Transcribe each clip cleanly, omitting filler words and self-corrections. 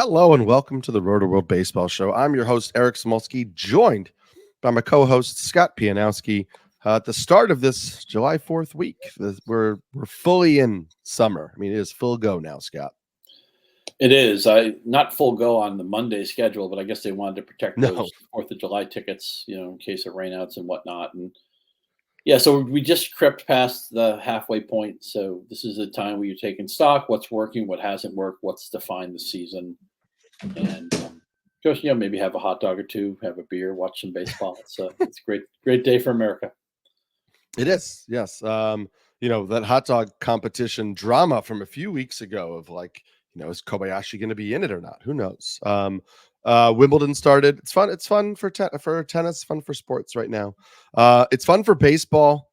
Hello and welcome to the Rotoworld Baseball Show. I'm your host, Eric Samulski, joined by my co-host, Scott Pianowski. At the start of this July 4th week, we're fully in summer. I mean, it is full go now, Scott. It is. Not full go on the Monday schedule, but I guess they wanted to protect those 4th of July tickets, in case of rainouts and whatnot. And yeah, so we just crept past the halfway point. So this is a time where you're taking stock, what's working, what hasn't worked, what's defined the season. And just, maybe have a hot dog or two, have a beer, watch some baseball. It's a great day for America. It is, yes. That hot dog competition drama from a few weeks ago of is Kobayashi going to be in it or not? Who knows? Wimbledon started. It's fun. It's fun for tennis, fun for sports right now. It's fun for baseball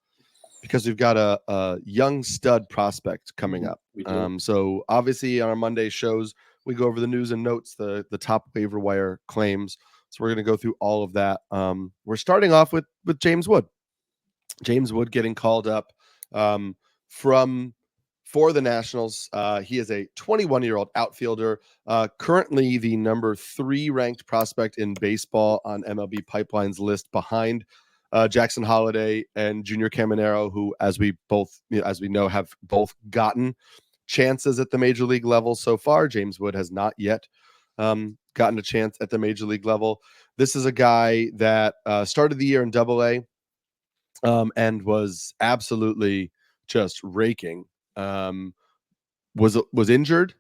because we've got a young stud prospect coming up. So obviously on our Monday shows, we go over the news and notes, the top waiver wire claims. So we're going to go through all of that. We're starting off with James Wood. James Wood getting called up for the Nationals. He is a 21-year-old outfielder, currently the number 3 ranked prospect in baseball on MLB Pipeline's list, behind Jackson Holliday and Junior Caminero, who, as we know, have both gotten chances at the major league level so far. James Wood has not yet gotten a chance at the major league level. This is a guy that started the year in Double-A. And was absolutely just raking. Was injured,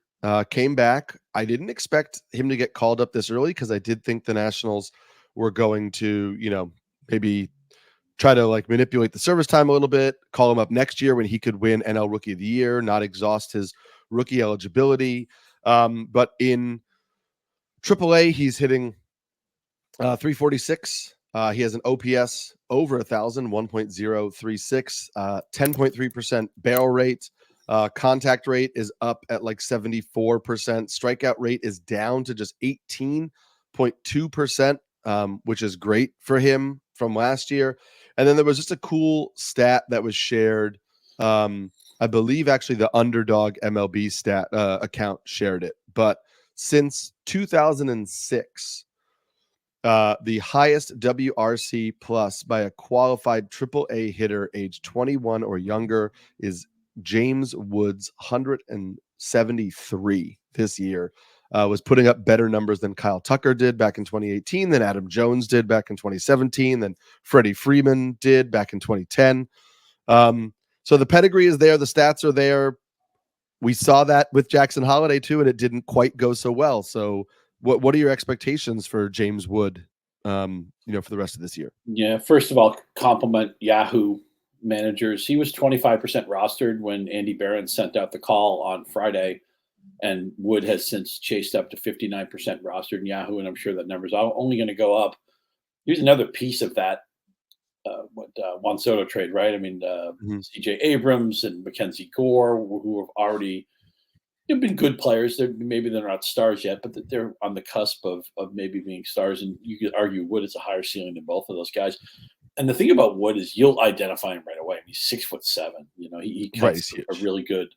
came back. I didn't expect him to get called up this early because I did think the Nationals were going to, maybe try to manipulate the service time a little bit, call him up next year when he could win NL Rookie of the Year, not exhaust his rookie eligibility. But in AAA, he's hitting 346. He has an OPS over 1,000, 1.036, 10.3% barrel rate. Contact rate is up at 74%. Strikeout rate is down to just 18.2%, which is great for him from last year. And then there was just a cool stat that was shared. I believe actually the Underdog MLB stat account shared it. But since 2006, the highest WRC plus by a qualified AAA hitter age 21 or younger is James Wood's 173 this year. Was putting up better numbers than Kyle Tucker did back in 2018, than Adam Jones did back in 2017, than Freddie Freeman did back in 2010. So the pedigree is there. The stats are there. We saw that with Jackson Holliday too, and it didn't quite go so well. So what are your expectations for James Wood, for the rest of this year? Yeah, first of all, compliment Yahoo managers. He was 25% rostered when Andy Barron sent out the call on Friday, and Wood has since chased up to 59% rostered in Yahoo, and I'm sure that number's only going to go up. Here's another piece of that Juan Soto trade, right? I mean, C.J. Abrams and Mackenzie Gore, who have already been good players. Maybe they're not stars yet, but they're on the cusp of maybe being stars. And you could argue Wood is a higher ceiling than both of those guys. And the thing about Wood is you'll identify him right away. I mean, he's 6'7". He cuts a really good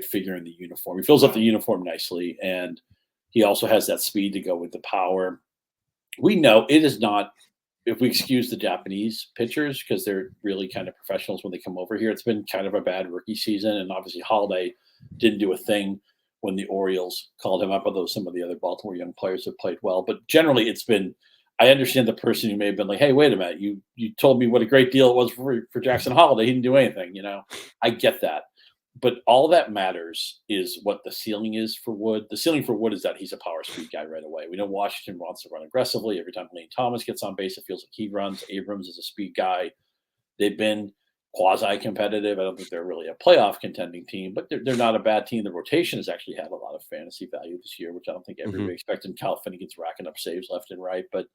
figure in the uniform. He fills up the uniform nicely, and he also has that speed to go with the power. We know it is not. If we excuse the Japanese pitchers because they're really kind of professionals when they come over here, it's been kind of a bad rookie season, and obviously Holiday didn't do a thing when the Orioles called him up, although some of the other Baltimore young players have played well. But generally it's been, I understand the person who may have been like, hey, wait a minute, you told me what a great deal it was for Jackson Holiday. He didn't do anything, I get that. But all that matters is what the ceiling is for Wood. The ceiling for Wood is that he's a power speed guy right away. We know Washington wants to run aggressively. Every time Lane Thomas gets on base, it feels like he runs. Abrams is a speed guy. They've been quasi-competitive. I don't think they're really a playoff contending team, but they're not a bad team. The rotation has actually had a lot of fantasy value this year, which I don't think everybody expected. Kyle Finnegan's racking up saves left and right. But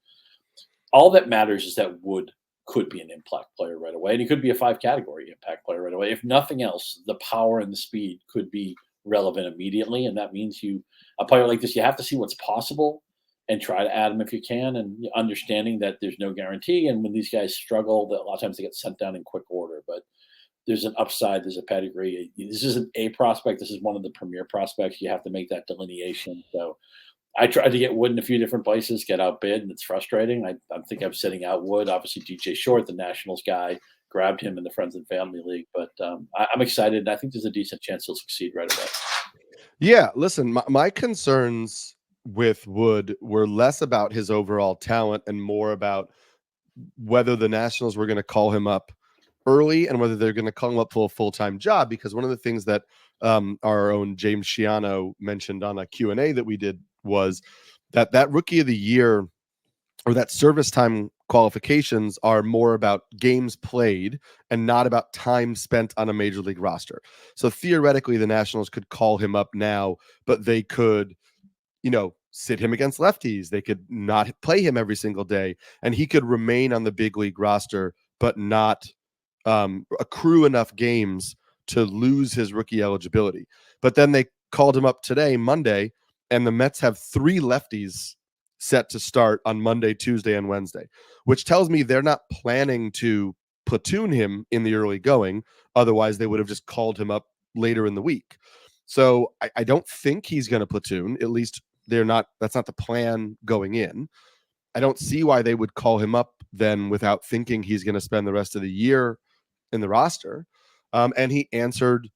all that matters is that Wood could be an impact player right away, and he could be a 5-category impact player right away. If nothing else, the power and the speed could be relevant immediately, and that means a player like this, you have to see what's possible and try to add them if you can, and understanding that there's no guarantee. And when these guys struggle, that a lot of times they get sent down in quick order. But there's an upside, there's a pedigree. This isn't a prospect. This is one of the premier prospects. You have to make that delineation. So I tried to get Wood in a few different places, get outbid, and it's frustrating. I think I'm sitting out Wood. Obviously, DJ Short, the Nationals guy, grabbed him in the Friends and Family League. But I'm excited, and I think there's a decent chance he'll succeed right away. Yeah, listen, my concerns with Wood were less about his overall talent and more about whether the Nationals were going to call him up early and whether they're going to call him up for a full-time job. Because one of the things that our own James Shiano mentioned on a Q&A that we did was that Rookie of the Year or that service time qualifications are more about games played and not about time spent on a major league roster. So theoretically, the Nationals could call him up now, but they could, sit him against lefties. They could not play him every single day, and he could remain on the big league roster, but not accrue enough games to lose his rookie eligibility. But then they called him up today, Monday, and the Mets have 3 lefties set to start on Monday, Tuesday, and Wednesday, which tells me they're not planning to platoon him in the early going. Otherwise, they would have just called him up later in the week. So I don't think he's going to platoon. At least that's not the plan going in. I don't see why they would call him up then without thinking he's going to spend the rest of the year in the roster. And he answered,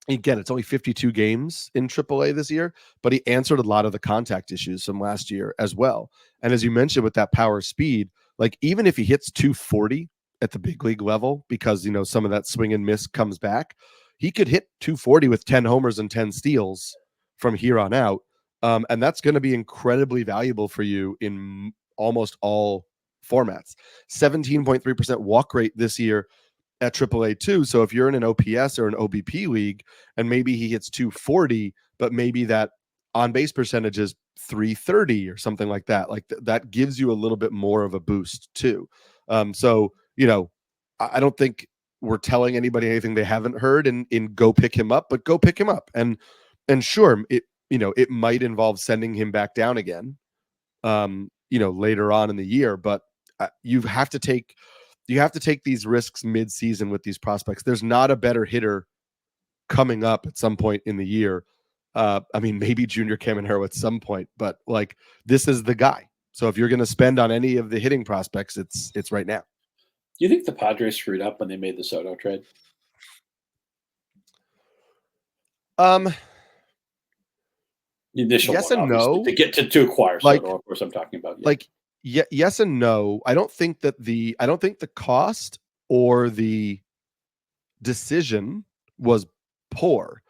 again, it's only 52 games in AAA this year, but he answered a lot of the contact issues from last year as well. And as you mentioned with that power speed, like even if he hits 240 at the big league level, because, some of that swing and miss comes back, he could hit 240 with 10 homers and 10 steals from here on out. And that's going to be incredibly valuable for you in almost all formats. 17.3% walk rate this year at AAA too. So if you're in an OPS or an OBP league and maybe he hits 240, but maybe that on base percentage is 330 or something like that, that gives you a little bit more of a boost too. So, I don't think we're telling anybody anything they haven't heard in go pick him up, but go pick him up. And sure, it might involve sending him back down again, later on in the year, but you have to take these risks mid-season with these prospects. There's not a better hitter coming up at some point in the year. Maybe Junior Caminero at some point, but this is the guy. So if you're going to spend on any of the hitting prospects, it's right now. Do you think the Padres screwed up when they made the Soto trade? The initial yes one, and no. To get to acquire Soto, of course, I'm talking about. Yeah. Yes and no. I don't think the cost or the decision was poor.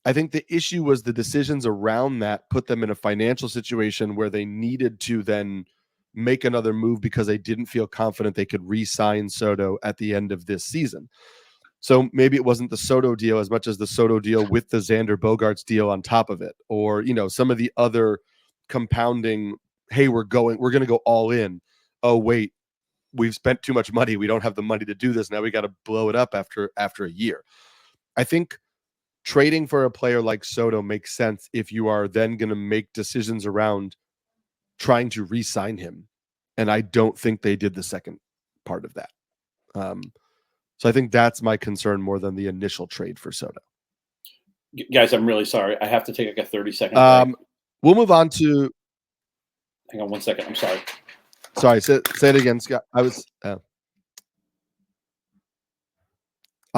I think the issue was the decisions around that put them in a financial situation where they needed to then make another move because they didn't feel confident they could re-sign Soto at the end of this season. So maybe it wasn't the Soto deal as much as the Soto deal with the Xander Bogaerts deal on top of it, or some of the other compounding. Hey, we're going to go all in. Oh wait, we've spent too much money. We don't have the money to do this. Now we got to blow it up after a year. I think trading for a player like Soto makes sense if you are then going to make decisions around trying to re-sign him. And I don't think they did the second part of that. So I think that's my concern more than the initial trade for Soto. Guys, I'm really sorry. I have to take a 30-second break. We'll move on to... Hang on 1 second. I'm sorry. Sorry, say it again, Scott. I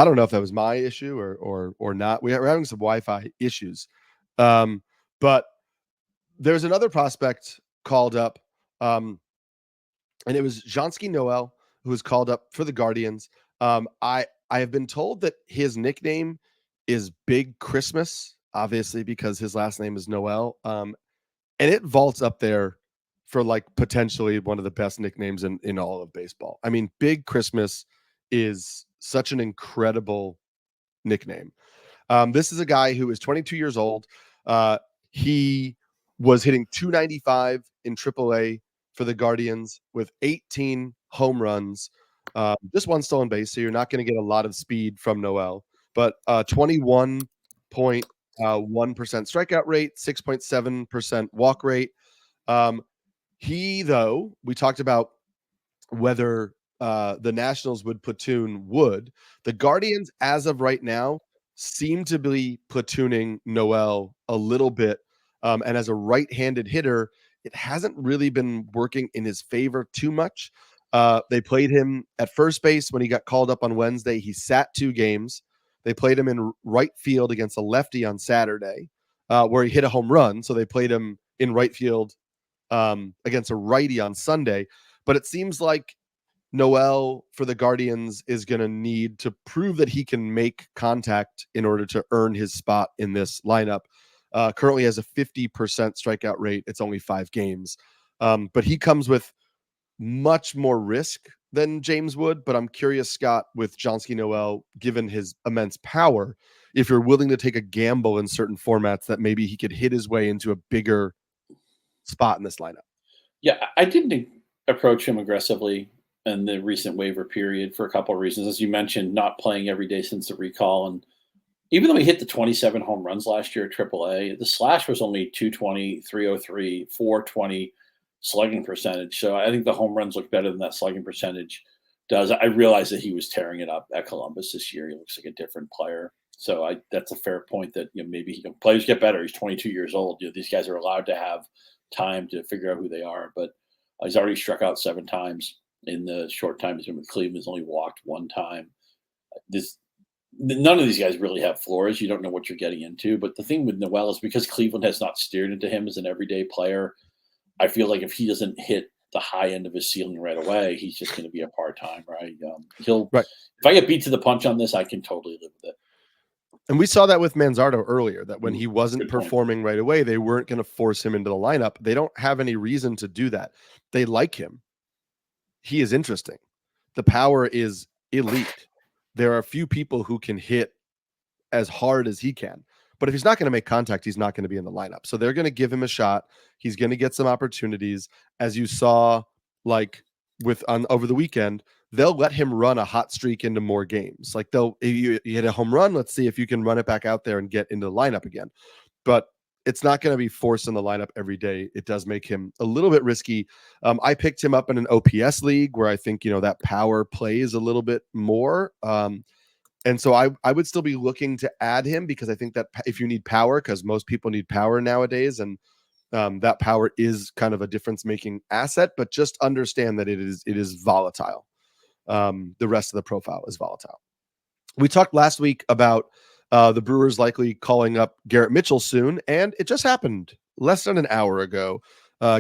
don't know if that was my issue or not. We're having some Wi-Fi issues. But there's another prospect called up, and it was Jhonskey Noel, who was called up for the Guardians. I have been told that his nickname is Big Christmas, obviously because his last name is Noel. And it vaults up there for potentially one of the best nicknames in all of baseball. I mean, Big Christmas is such an incredible nickname. This is a guy who is 22 years old. He was hitting 295 in AAA for the Guardians with 18 home runs, just one stolen base. So you're not going to get a lot of speed from Noel, but 21.1% strikeout rate, 6.7% walk rate. We talked about whether the Nationals would platoon Wood. The Guardians, as of right now, seem to be platooning Noel a little bit. And as a right-handed hitter, it hasn't really been working in his favor too much. They played him at first base when he got called up on Wednesday. He sat 2 games. They played him in right field against a lefty on Saturday, where he hit a home run. So they played him in right field against a righty on Sunday. But it seems like Noel for the Guardians is going to need to prove that he can make contact in order to earn his spot in this lineup. Currently has a 50% strikeout rate. It's only 5 games. But he comes with much more risk than James Wood. But I'm curious, Scott, with Jhonskey Noel, given his immense power, if you're willing to take a gamble in certain formats that maybe he could hit his way into a bigger spot in this lineup. Yeah, I didn't approach him aggressively in the recent waiver period for a couple of reasons. As you mentioned, not playing every day since the recall. And even though he hit the 27 home runs last year at AAA, the slash was only 220, 303, 420 slugging percentage. So I think the home runs look better than that slugging percentage does. I realized that he was tearing it up at Columbus this year. He looks like a different player. So that's a fair point that maybe he can. Players get better. He's 22 years old. These guys are allowed to have time to figure out who they are. But he's already struck out 7 times in the short time he's been with Cleveland. He's only walked 1 time. None of these guys really have floors. You don't know what you're getting into. But the thing with Noel is because Cleveland has not steered into him as an everyday player, I feel like if he doesn't hit the high end of his ceiling right away, he's just going to be a part-time, right? Right. If I get beat to the punch on this, I can totally live with it. And we saw that with Manzardo earlier, that when he wasn't performing right away, they weren't going to force him into the lineup. They don't have any reason to do that. They like him. He is interesting. The power is elite. There are a few people who can hit as hard as he can. But if he's not going to make contact, he's not going to be in the lineup. So they're going to give him a shot. He's going to get some opportunities. As you saw, like over the weekend, they'll let him run a hot streak into more games. Like you hit a home run, let's see if you can run it back out there and get into the lineup again. But it's not going to be forced in the lineup every day. It does make him a little bit risky. I picked him up in an OPS league where I think, that power plays a little bit more. And so I would still be looking to add him because I think that if you need power, because most people need power nowadays, and that power is kind of a difference-making asset, but just understand that it is volatile. The rest of the profile is volatile. We talked last week about the Brewers likely calling up Garrett Mitchell soon, and it just happened less than an hour ago.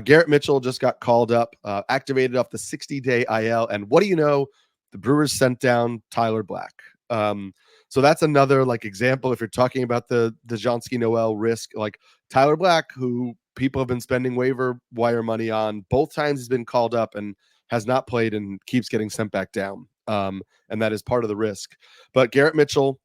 Garrett Mitchell just got called up, activated off the 60-day IL, and what do you know? The Brewers sent down Tyler Black. So that's another example. If you're talking about the Jhonskey Noel risk, like Tyler Black, who people have been spending waiver wire money on, both times he's been called up and has not played and keeps getting sent back down. And that is part of the risk. But Garrett Mitchell,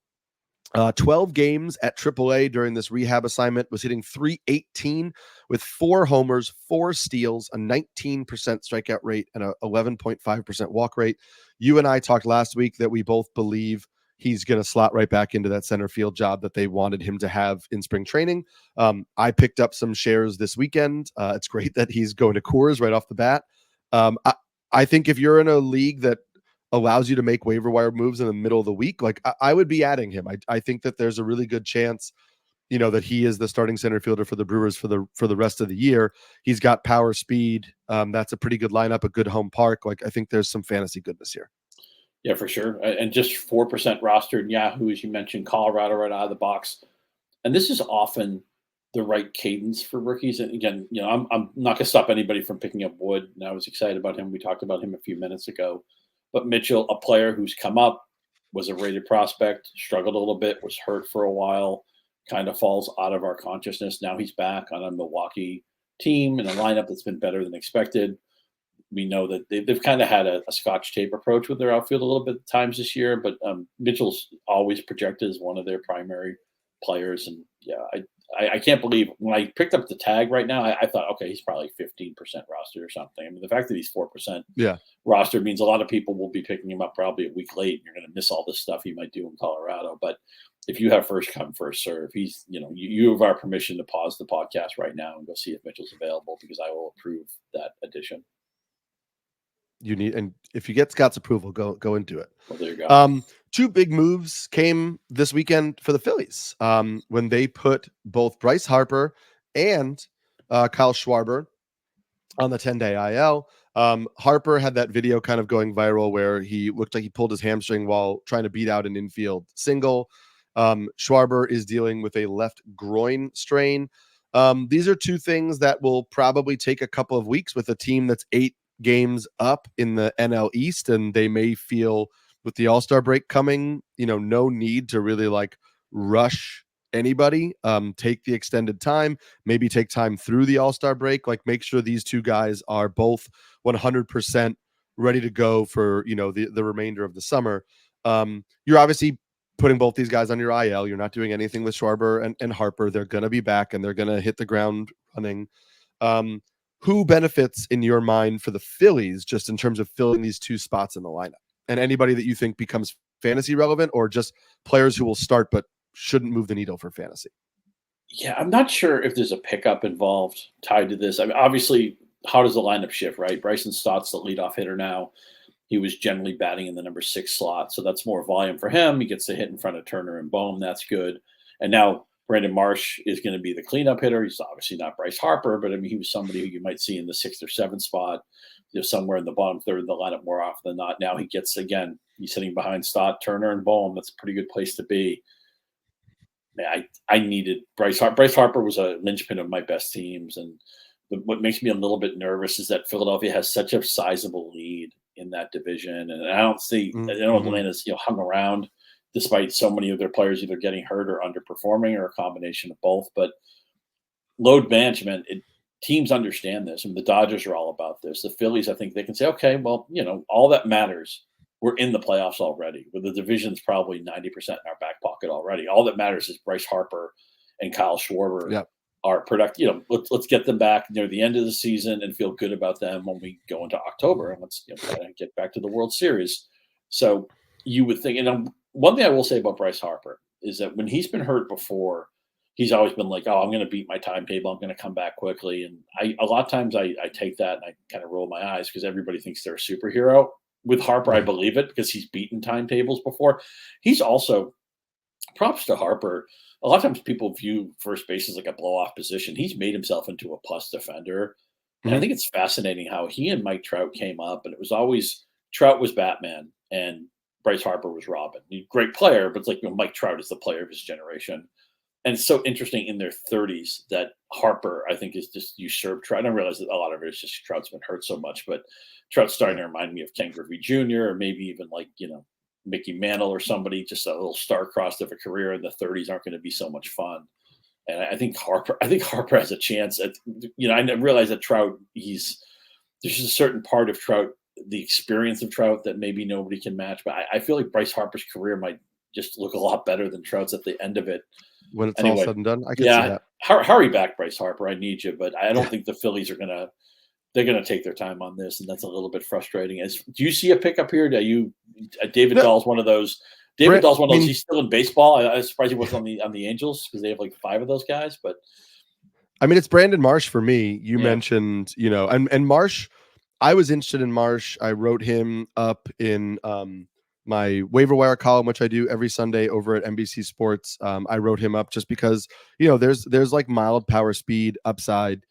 12 games at AAA during this rehab assignment, was hitting .318 with 4 homers, 4 steals, a 19% strikeout rate, and a 11.5% walk rate. You and I talked last week that we both believe he's going to slot right back into that center field job that they wanted him to have in spring training. I picked up some shares this weekend. It's great that he's going to Coors right off the bat. I think if you're in a league that allows you to make waiver wire moves in the middle of the week, I would be adding him. I think that there's a really good chance, that he is the starting center fielder for the Brewers for the rest of the year. He's got power, speed. That's a pretty good lineup, a good home park. I think there's some fantasy goodness here. Yeah, for sure. And just 4% rostered in Yahoo, as you mentioned, Colorado right out of the box. And this is often the right cadence for rookies. And again, I'm not going to stop anybody from picking up Wood. And I was excited about him. We talked about him a few minutes ago. But Mitchell, a player who's come up, was a rated prospect, struggled a little bit, was hurt for a while, kind of falls out of our consciousness. Now he's back on a Milwaukee team in a lineup that's been better than expected. We know that they've kind of had a scotch tape approach with their outfield a little bit at times this year, but Mitchell's always projected as one of their primary players. And yeah, I can't believe when I picked up the tag right now, I thought, okay, he's probably 15% rostered or something. I mean, the fact that he's 4% rostered means a lot of people will be picking him up probably a week late, and you're going to miss all this stuff he might do in Colorado. But if you have first come, first serve, he's, you have our permission to pause the podcast right now and go see if Mitchell's available, because I will approve that addition. you need, and if you get Scott's approval, go and do it. Well, there you go. Two big moves came this weekend for the Phillies when they put both Bryce Harper and Kyle Schwarber on the 10-day IL. Harper had that video kind of going viral where he looked like he pulled his hamstring while trying to beat out an infield single. Schwarber is dealing with a left groin strain. These are two things that will probably take a couple of weeks with a team that's 8 games up in the NL East, and they may feel with the All-Star break coming, no need to really like rush anybody. Take the extended time, maybe take time through the All-Star break, like make sure these two guys are both 100% ready to go for, the remainder of the summer. You're obviously putting both these guys on your IL. You're not doing anything with Schwarber and Harper. They're going to be back and they're going to hit the ground running. Who benefits in your mind for the Phillies just in terms of filling these two spots in the lineup? And anybody that you think becomes fantasy relevant, or just players who will start but shouldn't move the needle for fantasy? Yeah, I'm not sure if there's a pickup involved tied to this. I mean, obviously, how does the lineup shift, right? Bryson Stott's the leadoff hitter now. He was generally batting in the number 6 slot, so that's more volume for him. He gets to hit in front of Turner and Bohm. That's good. And now Brandon Marsh is going to be the cleanup hitter. He's obviously not Bryce Harper, but I mean, he was somebody who you might see in the 6th or 7th spot, somewhere in the bottom third of the lineup more often than not. Now he gets, again, he's sitting behind Stott, Turner, and Bohm. That's a pretty good place to be. Man, I needed Bryce Harper. Bryce Harper was a linchpin of my best teams, and what makes me a little bit nervous is that Philadelphia has such a sizable lead in that division, and I don't see, I know Atlanta's hung around despite so many of their players either getting hurt or underperforming or a combination of both. But load management, teams understand this, and the Dodgers are all about this. The Phillies, I think they can say, okay, well, all that matters, we're in the playoffs already. But the division's probably 90% in our back pocket already. All that matters is Bryce Harper and Kyle Schwarber are productive. Let's get them back near the end of the season and feel good about them when we go into October, and let's get back to the World Series. So you would think, and one thing I will say about Bryce Harper is that when he's been hurt before, he's always been like, oh, I'm going to beat my timetable. I'm going to come back quickly. And a lot of times I take that and I kind of roll my eyes because everybody thinks they're a superhero. With Harper, I believe it because he's beaten timetables before. He's also, props to Harper, a lot of times people view first base as like a blow-off position. He's made himself into a plus defender. And I think it's fascinating how he and Mike Trout came up, and it was always Trout was Batman and Bryce Harper was Robin. He's a great player, but it's like Mike Trout is the player of his generation. And it's so interesting in their 30s that Harper, I think, is just usurped Trout. I realize that a lot of it is just Trout's been hurt so much, but Trout's starting to remind me of Ken Griffey Jr. or maybe even like, Mickey Mantle or somebody, just a little star-crossed of a career in the 30s aren't going to be so much fun. And I think Harper has a chance at, I realize that Trout, there's just a certain part of Trout, the experience of Trout that maybe nobody can match. But I feel like Bryce Harper's career might just look a lot better than Trout's at the end of it. When it's all said and done, I can see that. Hurry back, Bryce Harper. I need you. But I don't think the Phillies are they're going to take their time on this, and that's a little bit frustrating. Do you see a pickup here? David Dahl's one of those. He's still in baseball. I was surprised he wasn't on the Angels because they have like 5 of those guys. But I mean, it's Brandon Marsh for me. You mentioned, and Marsh. I was interested in Marsh. I wrote him up in my waiver wire column, which I do every Sunday over at NBC Sports. I wrote him up just because there's like mild power speed upside.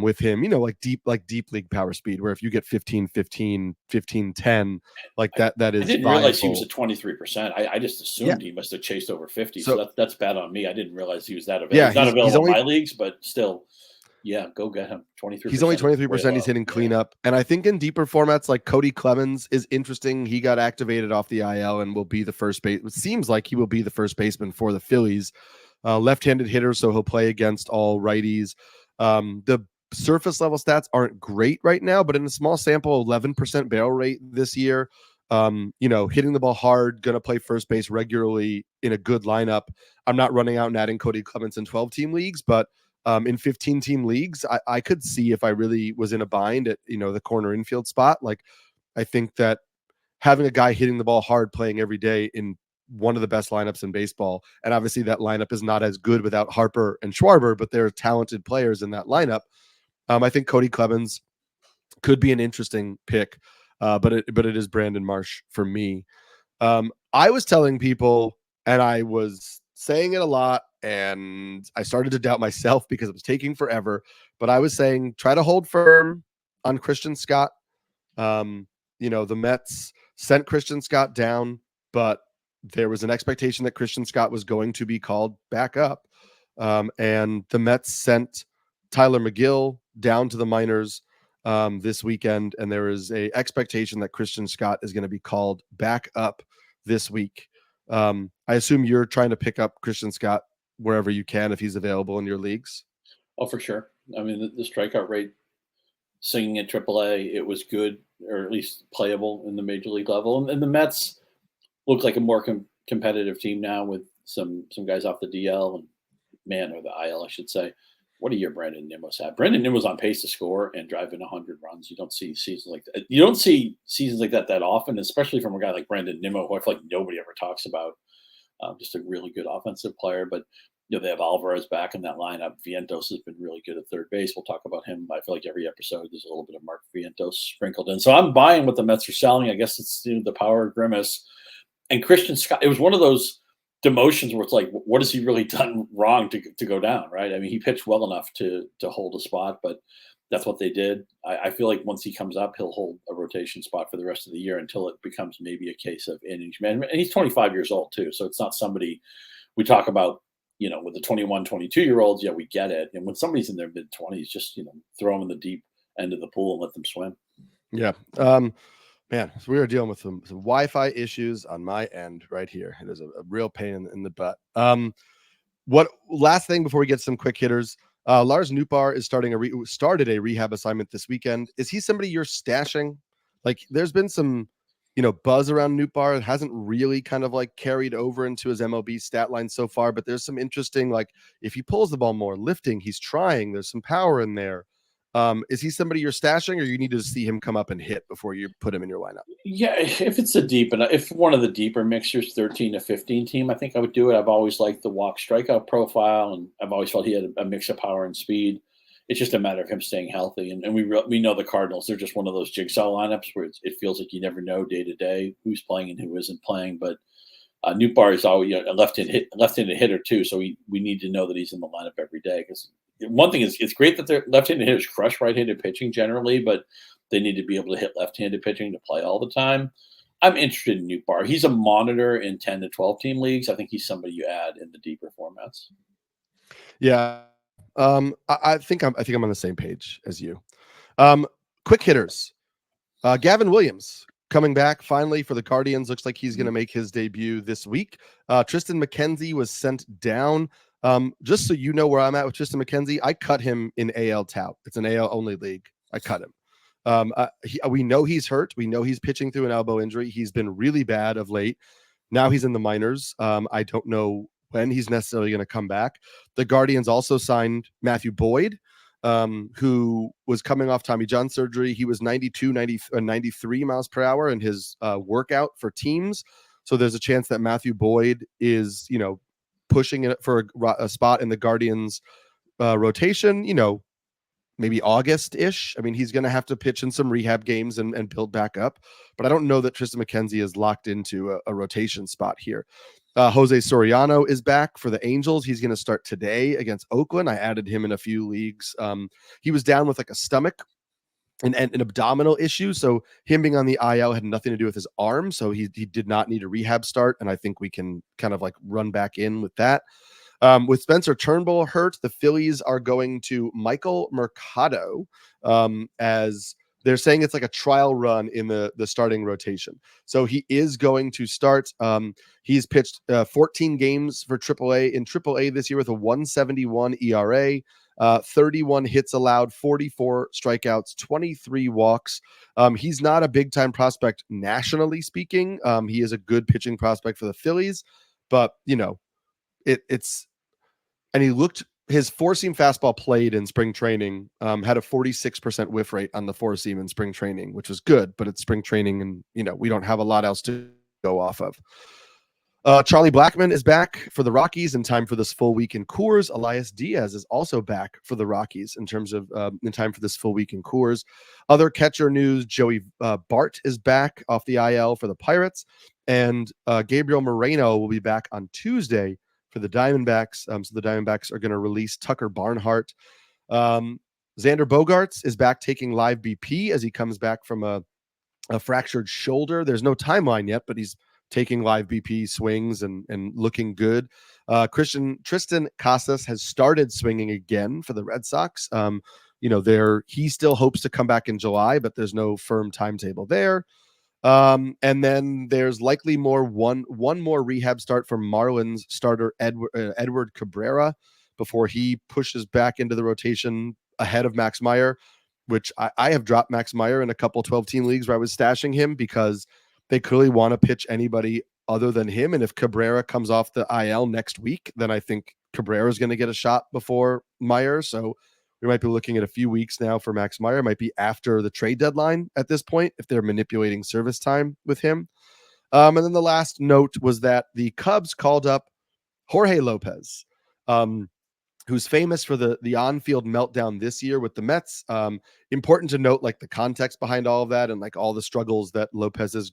With him, like deep league power speed, where if you get 15, 10, like that is. I didn't realize he was at 23%. I just assumed he must have chased over 50. So that's bad on me. I didn't realize he was that available. He's not available in my leagues, but still, go get him. 23%. He's only 23%. He's hitting cleanup, and I think in deeper formats like Cody Clemens is interesting. He got activated off the IL and will be the first base. It seems like he will be the first baseman for the Phillies. Left-handed hitter, so he'll play against all righties. The surface level stats aren't great right now, but in a small sample, 11% barrel rate this year. Hitting the ball hard, going to play first base regularly in a good lineup. I'm not running out and adding Cody Clemens in 12-team leagues, but in 15-team leagues, I could see if I really was in a bind at the corner infield spot. Like, I think that having a guy hitting the ball hard, playing every day in one of the best lineups in baseball, and obviously that lineup is not as good without Harper and Schwarber, but they're talented players in that lineup. I think Cody Clemens could be an interesting pick. but it is Brandon Marsh for me. I was telling people, and I was saying it a lot, and I started to doubt myself because it was taking forever, but I was saying, try to hold firm on Christian Scott. The Mets sent Christian Scott down, but there was an expectation that Christian Scott was going to be called back up. And the Mets sent Tyler Megil down to the minors this weekend, and there is a expectation that Christian Scott is going to be called back up this week. I assume you're trying to pick up Christian Scott wherever you can if he's available in your leagues. Oh, for sure. I mean, the strikeout rate singing at AAA, it was good, or at least playable in the major league level. And the Mets look like a more competitive team now with some guys off the DL or the IL, I should say. What a year Brandon Nimmo's had. Brandon Nimmo's on pace to score and drive in 100 runs. You don't see seasons like that. You don't see seasons like that often, especially from a guy like Brandon Nimmo, who I feel like nobody ever talks about. Just a really good offensive player. But they have Alvarez back in that lineup. Vientos has been really good at third base. We'll talk about him. I feel like every episode there's a little bit of Mark Vientos sprinkled in. So I'm buying what the Mets are selling. I guess it's the power of Grimace. And Christian Scott, it was one of those demotions where it's like, what has he really done wrong to go down, right? I mean, he pitched well enough to hold a spot, but that's what they did. I feel like once he comes up, he'll hold a rotation spot for the rest of the year until it becomes maybe a case of innings management. And he's 25 years old too, so it's not somebody we talk about, with the 21, 22-year-olds. Yeah, we get it. And when somebody's in their mid-20s, just, throw them in the deep end of the pool and let them swim. Yeah. Man, so we are dealing with some Wi-Fi issues on my end right here. It is a real pain in the butt. What last thing before we get some quick hitters? Lars Nootbaar is started a rehab assignment this weekend. Is he somebody you're stashing? Like, there's been some, buzz around Nootbaar. It hasn't really kind of like carried over into his MLB stat line so far, but there's some interesting, like, if he pulls the ball more, lifting, he's trying. There's some power in there. Is he somebody you're stashing, or you need to see him come up and hit before you put him in your lineup? Yeah, if it's if one of the deeper mixers, 13 to 15 team, I think I would do it. I've always liked the walk strikeout profile, and I've always felt he had a mix of power and speed. It's just a matter of him staying healthy. And we know the Cardinals, they're just one of those jigsaw lineups where it feels like you never know day to day who's playing and who isn't playing. But Nootbaar is always a left-handed hitter too, so we need to know that he's in the lineup every day. Because one thing is, it's great that their left-handed hitters crush right-handed pitching generally, but they need to be able to hit left-handed pitching to play all the time. I'm interested in Nootbaar. He's a monitor in 10 to 12 team leagues. I think he's somebody you add in the deeper formats. Yeah, I think I'm on the same page as you. Quick hitters. Gavin Williams coming back finally for the Guardians. Looks like he's going to make his debut this week. Triston McKenzie was sent down. Just so you know where I'm at with Triston McKenzie, I cut him in AL Tout. It's an AL only league. I cut him. We know he's hurt. We know he's pitching through an elbow injury. He's been really bad of late. Now he's in the minors. I don't know when he's necessarily going to come back. The Guardians also signed Matthew Boyd, who was coming off Tommy John surgery. He was 93 miles per hour in his workout for teams. So there's a chance that Matthew Boyd is, pushing it for a spot in the Guardians rotation, maybe August-ish. I mean, he's going to have to pitch in some rehab games and build back up. But I don't know that Triston McKenzie is locked into a rotation spot here. Jose Soriano is back for the Angels. He's going to start today against Oakland. I added him in a few leagues. He was down with like a stomach and an abdominal issue. So him being on the IL had nothing to do with his arm. So he did not need a rehab start. And I think we can kind of like run back in with that. With Spencer Turnbull hurt, the Phillies are going to Michael Mercado as they're saying it's like a trial run in the starting rotation. So he is going to start. He's pitched 14 games for AAA in AAA this year with a 1.71 ERA, 31 hits allowed, 44 strikeouts, 23 walks. He's not a big time prospect nationally speaking. He is a good pitching prospect for the Phillies, but and he looked, his four-seam fastball played in spring training, had a 46% whiff rate on the four-seam in spring training, which was good, but it's spring training and, we don't have a lot else to go off of. Charlie Blackmon is back for the Rockies in time for this full week in Coors. Elias Diaz is also back for the Rockies in time for this full week in Coors. Other catcher news: Joey Bart is back off the IL for the Pirates, and Gabriel Moreno will be back on Tuesday for the Diamondbacks. So the Diamondbacks are going to release Tucker Barnhart. Xander Bogaerts is back taking live BP as he comes back from a fractured shoulder. There's no timeline yet, but he's taking live BP swings and looking good. Triston Casas has started swinging again for the Red Sox. He still hopes to come back in July, but there's no firm timetable there. And then there's likely one more rehab start for Marlins starter Edward Cabrera before he pushes back into the rotation ahead of Max Meyer, which I have dropped Max Meyer in a couple 12-team leagues where I was stashing him because they clearly want to pitch anybody other than him. And if Cabrera comes off the IL next week, then I think Cabrera is going to get a shot before Meyer. So we might be looking at a few weeks now for Max Meyer. It might be after the trade deadline at this point if they're manipulating service time with him. And then the last note was that the Cubs called up Jorge Lopez, who's famous for the on-field meltdown this year with the Mets. Important to note, like, the context behind all of that and like all the struggles that Lopez is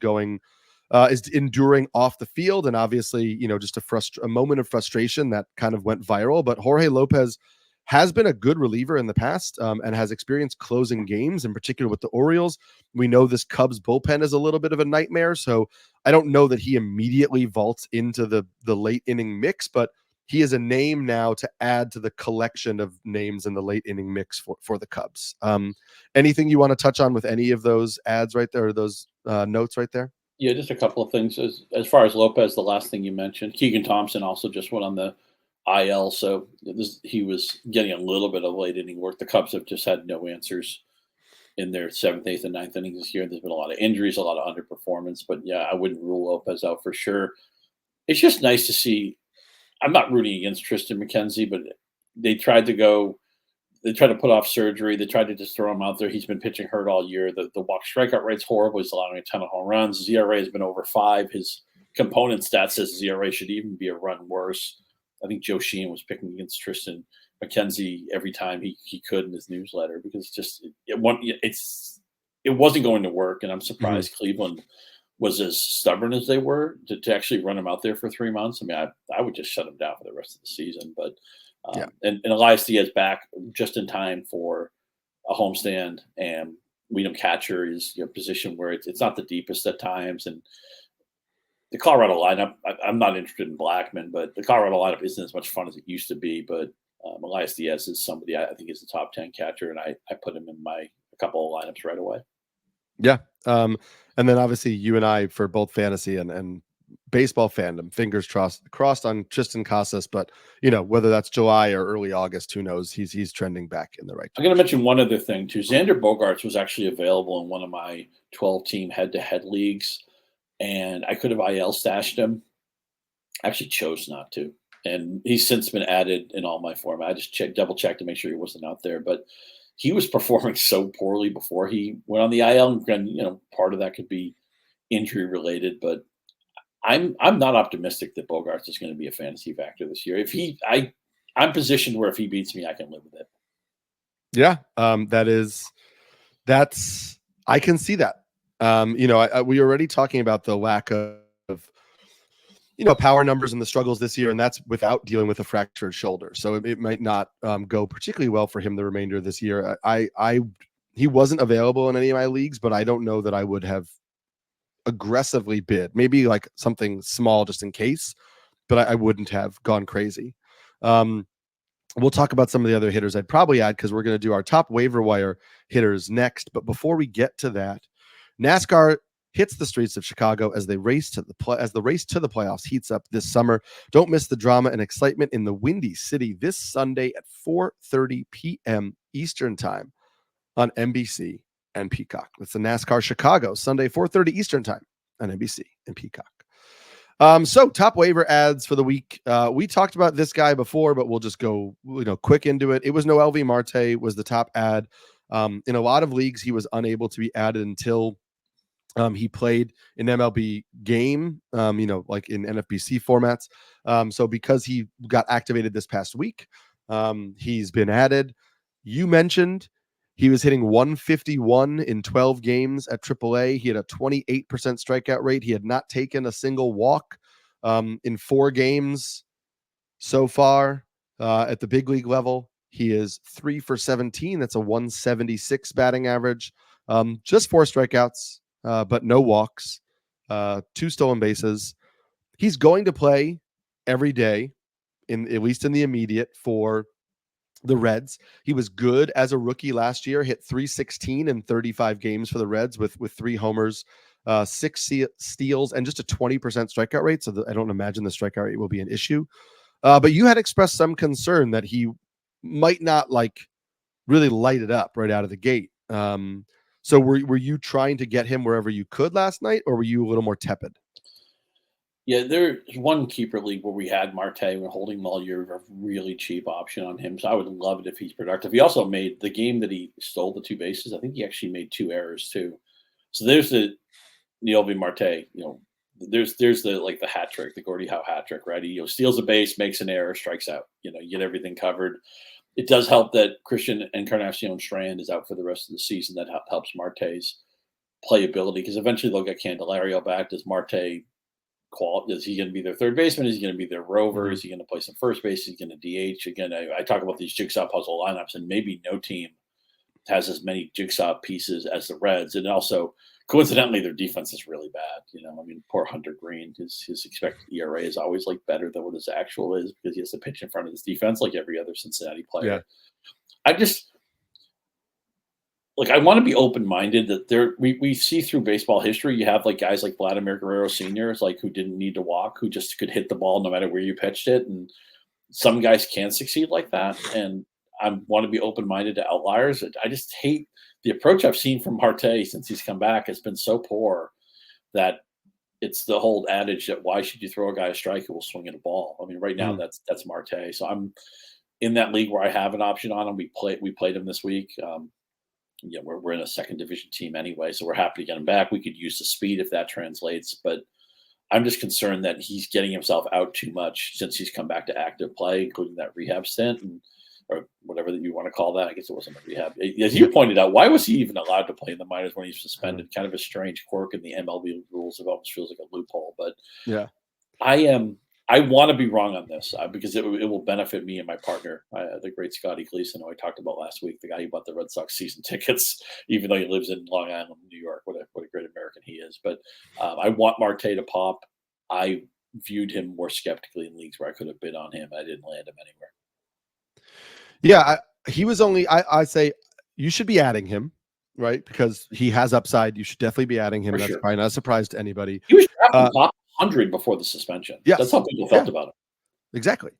enduring off the field. And obviously, just a moment of frustration that kind of went viral. But Jorge Lopez has been a good reliever in the past and has experience closing games, in particular with the Orioles. We know this Cubs bullpen is a little bit of a nightmare. So I don't know that he immediately vaults into the late inning mix, but he is a name now to add to the collection of names in the late inning mix for the Cubs. Anything you want to touch on with any of those ads right there, or those notes right there? Yeah, just a couple of things. As far as Lopez, the last thing you mentioned, Keegan Thompson also just went on the IL, so he was getting a little bit of late inning work. The Cubs have just had no answers in their 7th, 8th, and 9th innings this year. There's been a lot of injuries, a lot of underperformance, but yeah, I wouldn't rule Lopez out for sure. It's just nice to see. I'm not rooting against Triston McKenzie, but they tried to put off surgery. They tried to just throw him out there. He's been pitching hurt all year. The walk strikeout rate's horrible. He's allowing a ton of home runs. His ERA has been over 5. His component stat says his ERA should even be a run worse. I think Joe Sheehan was picking against Triston McKenzie every time he could in his newsletter because it wasn't going to work. And I'm surprised Cleveland was as stubborn as they were to actually run him out there for 3 months. I mean, I would just shut him down for the rest of the season. But and Elias Diaz back just in time for a homestand, and Weedham catcher is a position where it's not the deepest at times. And the Colorado lineup, I'm not interested in Blackmon, but the Colorado lineup isn't as much fun as it used to be. But Elias Diaz is somebody I think is a top 10 catcher, and I put him in a couple of lineups right away. Yeah. And then obviously you and I, for both fantasy and baseball fandom, fingers crossed on Triston Casas, but whether that's July or early August, who knows? He's trending back in the right direction. I'm going to mention one other thing too. Xander Bogaerts was actually available in one of my 12-team head-to-head leagues, and I could have IL stashed him. I actually chose not to, and he's since been added in all my format. I just double checked to make sure he wasn't out there, but he was performing so poorly before he went on the IL, and part of that could be injury related. But I'm not optimistic that Bogaerts is going to be a fantasy factor this year. I'm positioned where if he beats me, I can live with it. Yeah, I can see that. We were already talking about the lack of power numbers and the struggles this year, and that's without dealing with a fractured shoulder. So it might not go particularly well for him the remainder of this year. He wasn't available in any of my leagues, but I don't know that I would have aggressively bid. Maybe like something small just in case, but I wouldn't have gone crazy. We'll talk about some of the other hitters I'd probably add because we're going to do our top waiver wire hitters next. But before we get to that, NASCAR hits the streets of Chicago as the race to the playoffs heats up this summer. Don't miss the drama and excitement in the Windy City this Sunday at 4:30 p.m. Eastern Time on NBC and Peacock. That's the NASCAR Chicago Sunday 4:30 Eastern Time on NBC and Peacock. So top waiver ads for the week. We talked about this guy before, but we'll just go quick into it. It was Noelvi Marte was the top ad. In a lot of leagues, he was unable to be added until He played in MLB game, like in NFBC formats. So because he got activated this past week, he's been added. You mentioned he was hitting 151 in 12 games at AAA. He had a 28% strikeout rate. He had not taken a single walk in 4 games so far at the big league level. He is 3 for 17. That's a 176 batting average. Just 4 strikeouts, but no walks, 2 stolen bases. He's going to play every day, at least in the immediate, for the Reds. He was good as a rookie last year, hit 316 in 35 games for the Reds with 3 homers, 6 steals, and just a 20% strikeout rate. So I don't imagine the strikeout rate will be an issue. But you had expressed some concern that he might not really light it up right out of the gate. So were you trying to get him wherever you could last night, or were you a little more tepid? Yeah, there's one keeper league where we had Marte. We're holding him all year. A really cheap option on him. So I would love it if he's productive. He also made the game that he stole the 2 bases. I think he actually made 2 errors too. So there's the Noelvi Marte. There's the hat trick, the Gordie Howe hat trick, right? He steals a base, makes an error, strikes out. You get everything covered. It does help that Christian Encarnacion Strand is out for the rest of the season. That helps Marte's playability, because eventually they'll get Candelario back. Does Marte is he going to be their third baseman? Is he going to be their rover? Is he going to play some first base? Is he going to DH? Again, I talk about these jigsaw puzzle lineups, and maybe no team has as many jigsaw pieces as the Reds. And also, coincidentally, their defense is really bad. Poor Hunter Green, his expected ERA is always better than what his actual is, because he has to pitch in front of his defense like every other Cincinnati player. Yeah. I want to be open-minded that we see through baseball history. You have guys like Vladimir Guerrero Sr., who didn't need to walk, who just could hit the ball no matter where you pitched it. And some guys can succeed like that. And I want to be open-minded to outliers. I just hate the approach I've seen from Marte since he's come back has been so poor that it's the whole adage that why should you throw a guy a strike who will swing at a ball? Right now that's Marte. So I'm in that league where I have an option on him. We played him this week. We're in a second division team anyway, so we're happy to get him back. We could use the speed if that translates, but I'm just concerned that he's getting himself out too much since he's come back to active play, including that rehab stint or whatever that you want to call that. I guess it wasn't a rehab. As you pointed out, why was he even allowed to play in the minors when he's suspended? Kind of a strange quirk in the MLB rules. It almost feels like a loophole, but yeah, I want to be wrong on this because it will benefit me and my partner, the great Scotty Gleason, who I talked about last week, the guy who bought the Red Sox season tickets, even though he lives in Long Island, New York. What a great American he is. But I want Marte to pop. I viewed him more skeptically in leagues where I could have bid on him. I didn't land him anywhere. Yeah, he was only. I say you should be adding him, right? Because he has upside. You should definitely be adding him. For That's sure. probably not a surprise to anybody. He was drafted top 100 before the suspension. Yes. That's how people felt about him. Exactly.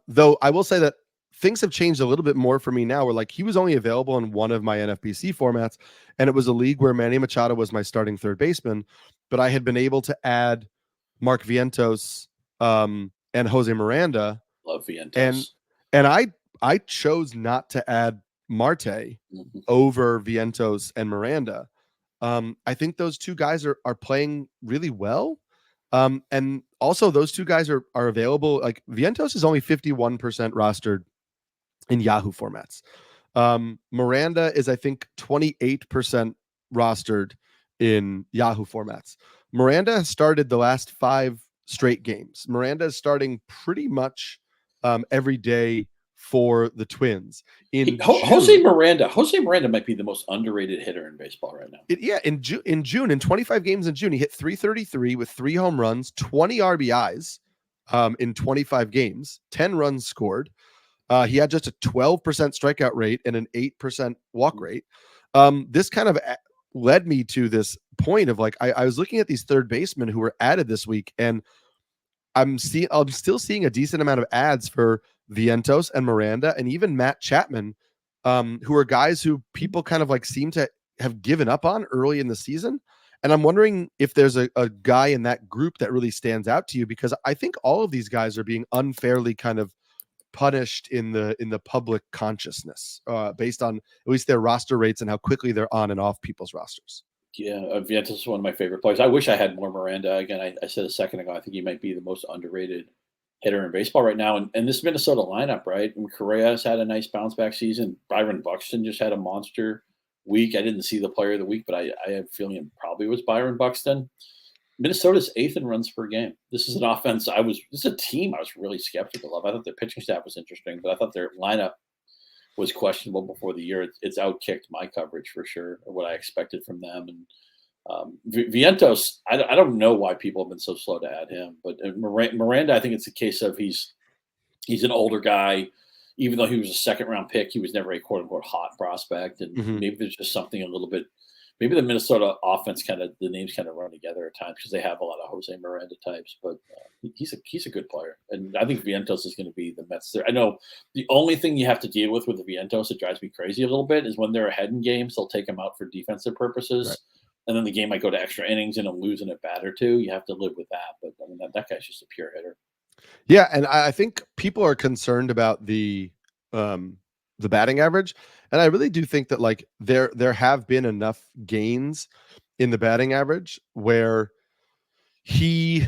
Though I will say that things have changed a little bit more for me now, where he was only available in one of my NFBC formats, and it was a league where Manny Machado was my starting third baseman, but I had been able to add Mark Vientos and Jose Miranda. Love Vientos. And I chose not to add Marte over Vientos and Miranda. I think those two guys are playing really well. And also those two guys are available. Vientos is only 51% rostered in Yahoo formats. Miranda is, I think, 28% rostered in Yahoo formats. Miranda has started the last 5 straight games. Miranda is starting pretty much every day for the Twins. Jose Miranda might be the most underrated hitter in baseball right now. In June, in 25 games in June, he hit 333 with 3 home runs, 20 RBIs in 25 games, 10 runs scored. He had just a 12% strikeout rate and an 8% walk rate. This kind of led me to this point of I was looking at these third basemen who were added this week, and I'm still seeing a decent amount of ads for Vientos and Miranda and even Matt Chapman, who are guys who people kind of seem to have given up on early in the season. And I'm wondering if there's a guy in that group that really stands out to you, because I think all of these guys are being unfairly kind of punished in the public consciousness based on at least their roster rates and how quickly they're on and off people's rosters. Yeah, Vientos is one of my favorite players. I wish I had more Miranda. Again, I said a second ago, I think he might be the most underrated hitter in baseball right now. And this Minnesota lineup, right? And Correa's had a nice bounce back season. Byron Buxton just had a monster week. I didn't see the player of the week, but I have a feeling it probably was Byron Buxton. Minnesota's 8th in runs per game. This is an offense this is a team I was really skeptical of. I thought their pitching staff was interesting, but I thought their lineup was questionable before the year. It's outkicked my coverage for sure, or what I expected from them. And Vientos, I don't know why people have been so slow to add him, but Miranda, I think it's a case of he's an older guy. Even though he was a second round pick, he was never a quote unquote hot prospect. And maybe there's just something a little bit. Maybe the Minnesota offense the names kind of run together at times because they have a lot of Jose Miranda types. But he's a good player, and I think Vientos is going to be the Mets. I know the only thing you have to deal with the Vientos that drives me crazy a little bit is when they're ahead in games, they'll take him out for defensive purposes. Right. And then the game might go to extra innings and he'll lose in a bat or two. You have to live with that. But I mean, that guy's just a pure hitter. Yeah, and I think people are concerned about the batting average, and I really do think that like there have been enough gains in the batting average where he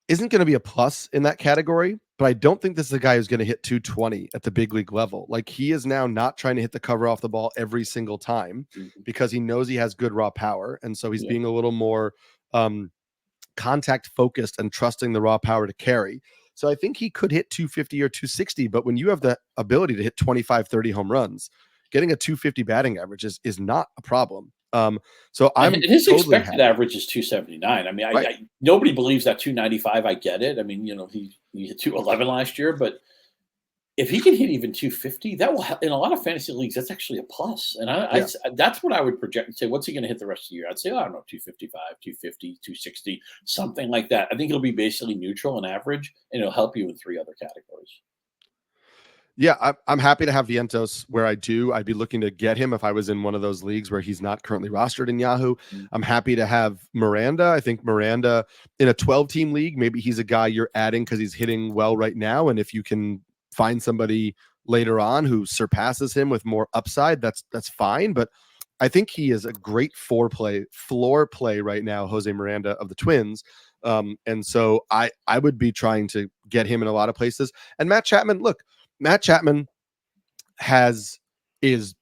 isn't going to be a plus in that category, but I don't think this is a guy who's going to hit 220 at the big league level. Like he is now not trying to hit the cover off the ball every single time because he knows he has good raw power, and so he's being a little more contact focused and trusting the raw power to carry. So I think he could hit 250 or 260, but when you have the ability to hit 25, 30 home runs, getting a 250 batting average is not a problem. So his totally expected average is 279. I mean, right. Nobody believes that 295. I get it. I mean, he hit 211 last year, but if he can hit even 250, that will help. In a lot of fantasy leagues, that's actually a plus. And that's what I would project and say, what's he going to hit the rest of the year? I'd say, I don't know, 255, 250, 260, something like that. I think it'll be basically neutral and average, and it'll help you in 3 other categories. Yeah, I'm happy to have Vientos where I do. I'd be looking to get him if I was in one of those leagues where he's not currently rostered in Yahoo. I'm happy to have Miranda. I think Miranda in a 12-team league, maybe he's a guy you're adding because he's hitting well right now. And if you can find somebody later on who surpasses him with more upside, that's fine. But I think he is a great floor play right now, Jose Miranda of the Twins. And so I would be trying to get him in a lot of places. And Matt Chapman, Matt Chapman is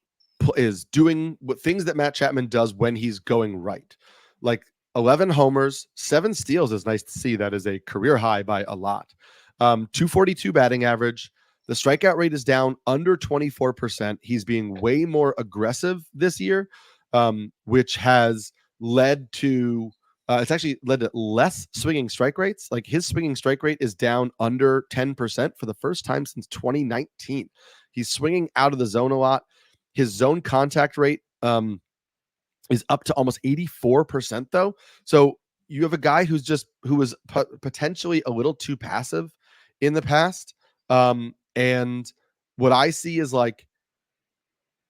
doing what things that Matt Chapman does when he's going right. Like 11 homers, 7 steals is nice to see. That is a career high by a lot. 242 batting average. The strikeout rate is down under 24%. He's being way more aggressive this year, which has led to it's actually led to less swinging strike rates. Like his swinging strike rate is down under 10% for the first time since 2019. He's swinging out of the zone a lot. His zone contact rate is up to almost 84% though. So you have a guy who was potentially a little too passive in the past. And what I see is like,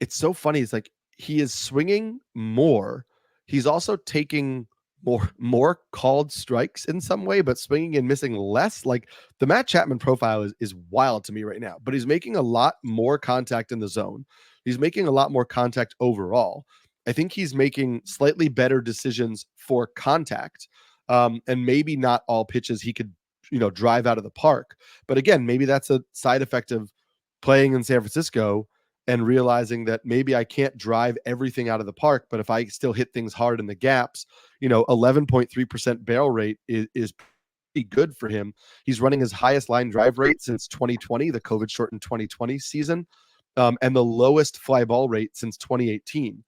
it's so funny. It's like he is swinging more. He's also taking more called strikes in some way, but swinging and missing less. Like the Matt Chapman profile is wild to me right now, but he's making a lot more contact in the zone. He's making a lot more contact overall. I think he's making slightly better decisions for contact. And maybe not all pitches he could, drive out of the park. But again, maybe that's a side effect of playing in San Francisco and realizing that maybe I can't drive everything out of the park, but if I still hit things hard in the gaps, 11.3% barrel rate is pretty good for him. He's running his highest line drive rate since 2020, the COVID shortened 2020 season, and the lowest fly ball rate since 2018.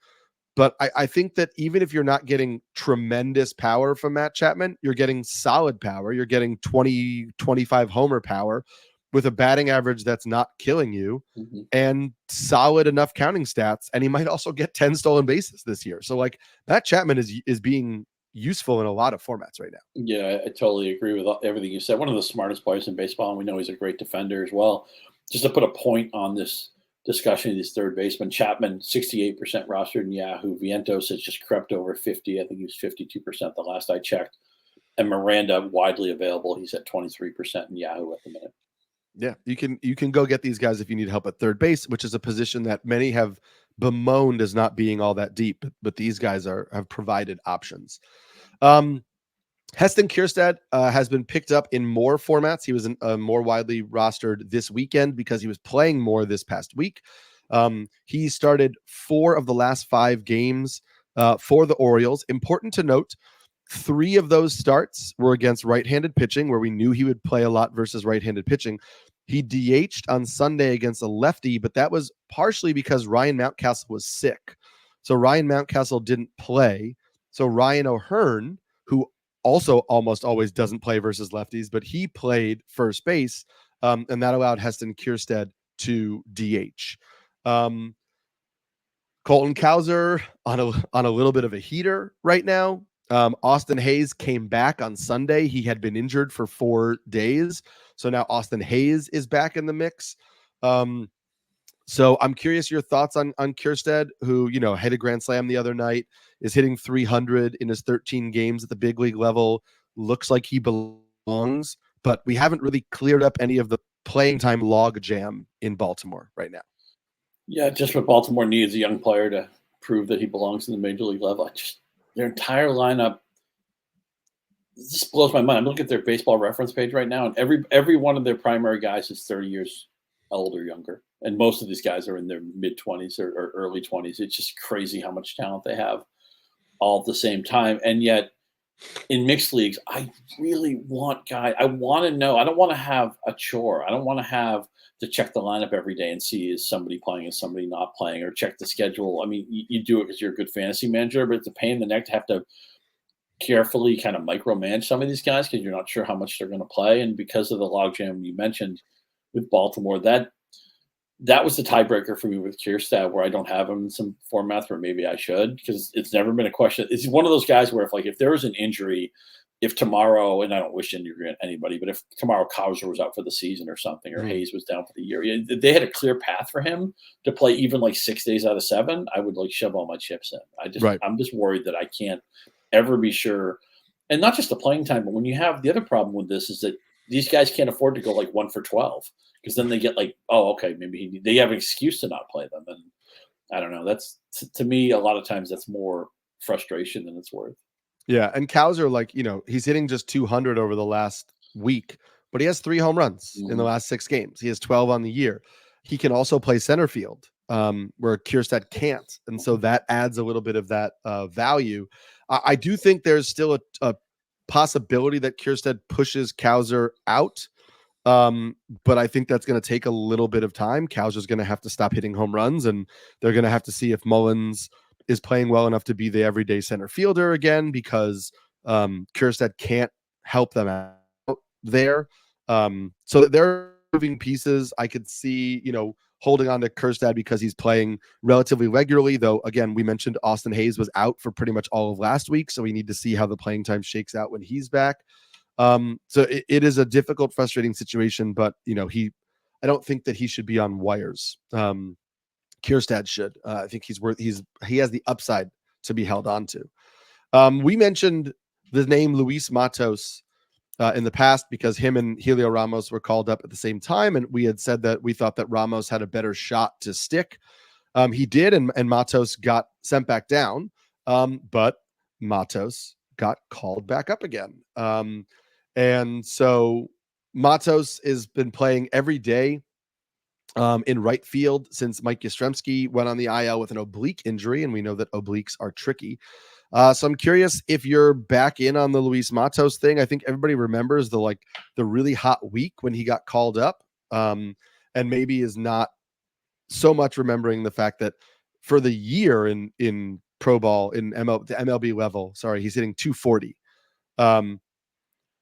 But I think that even if you're not getting tremendous power from Matt Chapman, you're getting solid power. You're getting 20, 25 homer power with a batting average that's not killing you and solid enough counting stats. And he might also get 10 stolen bases this year. So like Matt Chapman is being useful in a lot of formats right now. Yeah, I totally agree with everything you said. One of the smartest players in baseball, and we know he's a great defender as well. Just to put a point on this discussion of these third baseman, Chapman, 68% rostered in Yahoo. Vientos has just crept over 50. I think he was 52% the last I checked. And Miranda, widely available. He's at 23% in Yahoo at the minute. Yeah, you can go get these guys if you need help at third base, which is a position that many have bemoaned as not being all that deep, but these guys have provided options. Heston Kjerstad has been picked up in more formats. He was more widely rostered this weekend because he was playing more this past week. He started 4 of the last 5 games for the Orioles. Important to note, 3 of those starts were against right-handed pitching, where we knew he would play a lot versus right-handed pitching. He DH'd on Sunday against a lefty, but that was partially because Ryan Mountcastle was sick. So Ryan Mountcastle didn't play. So Ryan O'Hearn, who also almost always doesn't play versus lefties, but he played first base, and that allowed Heston Kjerstad to DH. Colton Cowser on a little bit of a heater right now. Austin Hayes came back on Sunday. He had been injured for 4 days. So now Austin Hayes is back in the mix. So I'm curious your thoughts on Kjerstad, who, hit a grand slam the other night, is hitting 300 in his 13 games at the big league level. Looks like he belongs, but we haven't really cleared up any of the playing time log jam in Baltimore right now. Yeah, just what Baltimore needs, a young player to prove that he belongs in the major league level. Their entire lineup just blows my mind. I'm looking at their baseball reference page right now, and every one of their primary guys is 30 years old or younger. And most of these guys are in their mid-20s or early 20s. It's just crazy how much talent they have all at the same time. And yet, in mixed leagues, I really want guys. I want to know. I don't want to have a chore. I don't want to have to check the lineup every day and see is somebody playing, is somebody not playing, or check the schedule. I mean, you do it because you're a good fantasy manager, but it's a pain in the neck to have to carefully kind of micromanage some of these guys because you're not sure how much they're going to play. And because of the logjam you mentioned with Baltimore, that was the tiebreaker for me with Kjerstad, where I don't have him in some formats where maybe I should, because it's never been a question. It's one of those guys where if there was an injury, if tomorrow, and I don't wish injury on anybody, but if tomorrow Cowser was out for the season or something, or Hayes was down for the year, they had a clear path for him to play even 6 days out of 7, I would shove all my chips in. I'm just worried that I can't ever be sure. And not just the playing time, but when you have the other problem with this is that these guys can't afford to go 1 for 12. Because then they get maybe they have an excuse to not play them. And I don't know. That's, to me, a lot of times that's more frustration than it's worth. Yeah. And Cowser, he's hitting just 200 over the last week, but he has 3 home runs in the last 6 games. He has 12 on the year. He can also play center field, where Kjerstad can't. And so that adds a little bit of that value. I do think there's still a possibility that Kjerstad pushes Cowser out. But I think that's going to take a little bit of time. Cowser's going to have to stop hitting home runs, and they're going to have to see if Mullins is playing well enough to be the everyday center fielder again, because Kjerstad can't help them out there. So they're moving pieces. I could see, holding on to Kjerstad because he's playing relatively regularly, though, again, we mentioned Austin Hayes was out for pretty much all of last week, so we need to see how the playing time shakes out when he's back. So it is a difficult, frustrating situation, but I don't think that he should be on wires. Kjerstad should. I think he has the upside to be held on to. We mentioned the name Luis Matos in the past because him and Helio Ramos were called up at the same time, and we had said that we thought that Ramos had a better shot to stick. He did, and Matos got sent back down, but Matos got called back up again. And so Matos has been playing every day in right field since Mike Yastrzemski went on the IL with an oblique injury, and we know that obliques are tricky. So I'm curious if you're back in on the Luis Matos thing. I think everybody remembers the really hot week when he got called up, and maybe is not so much remembering the fact that for the year in pro ball in the MLB level, he's hitting 240.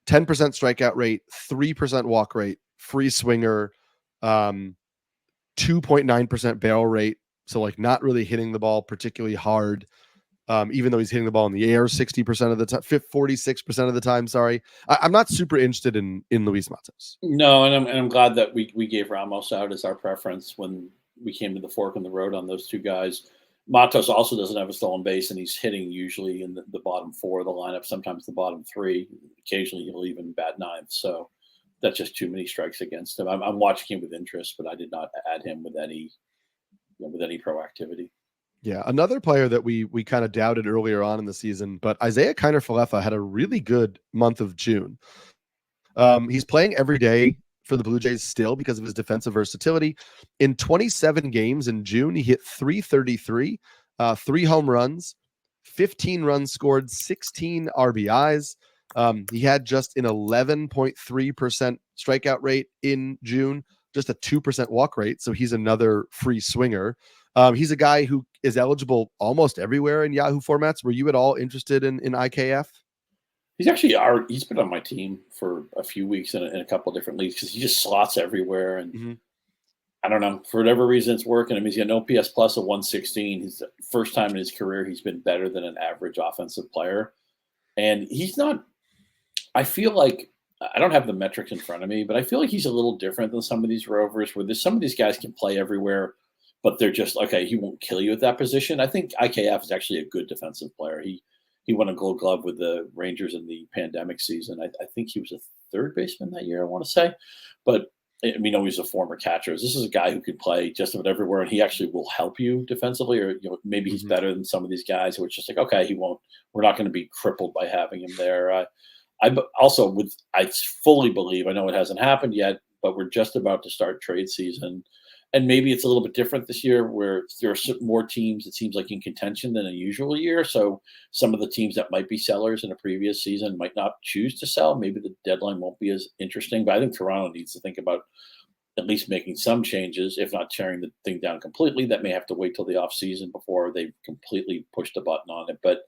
10% strikeout rate, 3% walk rate, free swinger, 2.9% barrel rate. So not really hitting the ball particularly hard, even though he's hitting the ball in the air 60% of the time, 46% of the time. I'm not super interested in Luis Matos. No, and I'm glad that we gave Ramos out as our preference when we came to the fork in the road on those 2 guys. Matos also doesn't have a stolen base, and he's hitting usually in the bottom 4 of the lineup, sometimes the bottom 3. Occasionally he'll even bat 9th. So that's just too many strikes against him. I'm watching him with interest, but I did not add him with any proactivity. Yeah, another player that we kind of doubted earlier on in the season, but Isiah Kiner-Falefa had a really good month of June. He's playing every day for the Blue Jays still because of his defensive versatility. In 27 games in June, he hit 333, 3 home runs, 15 runs scored, 16 RBIs. He had just an 11.3% strikeout rate in June, just a 2% walk rate. So he's another free swinger. He's a guy who is eligible almost everywhere in Yahoo formats. Were you at all interested in IKF? He's been on my team for a few weeks in a couple of different leagues because he just slots everywhere. And I don't know, for whatever reason, it's working. I mean, he's got an OPS plus of 116. He's the first time in his career he's been better than an average offensive player. And he's not – I feel like – I don't have the metrics in front of me, but I feel like he's a little different than some of these rovers where some of these guys can play everywhere, but they're just, okay, he won't kill you at that position. I think IKF is actually a good defensive player. He won a Gold Glove with the Rangers in the pandemic season. I think he was a third baseman that year, I want to say. But we know he's a former catcher. This is a guy who can play just about everywhere, and he actually will help you defensively. Or maybe he's better than some of these guys who are just like, okay, we're not going to be crippled by having him there. I fully believe, I know it hasn't happened yet, but we're just about to start trade season. And maybe it's a little bit different this year where there are more teams, it seems like, in contention than a usual year. So some of the teams that might be sellers in a previous season might not choose to sell. Maybe the deadline won't be as interesting. But I think Toronto needs to think about at least making some changes, if not tearing the thing down completely. That may have to wait till the offseason before they completely push the button on it. But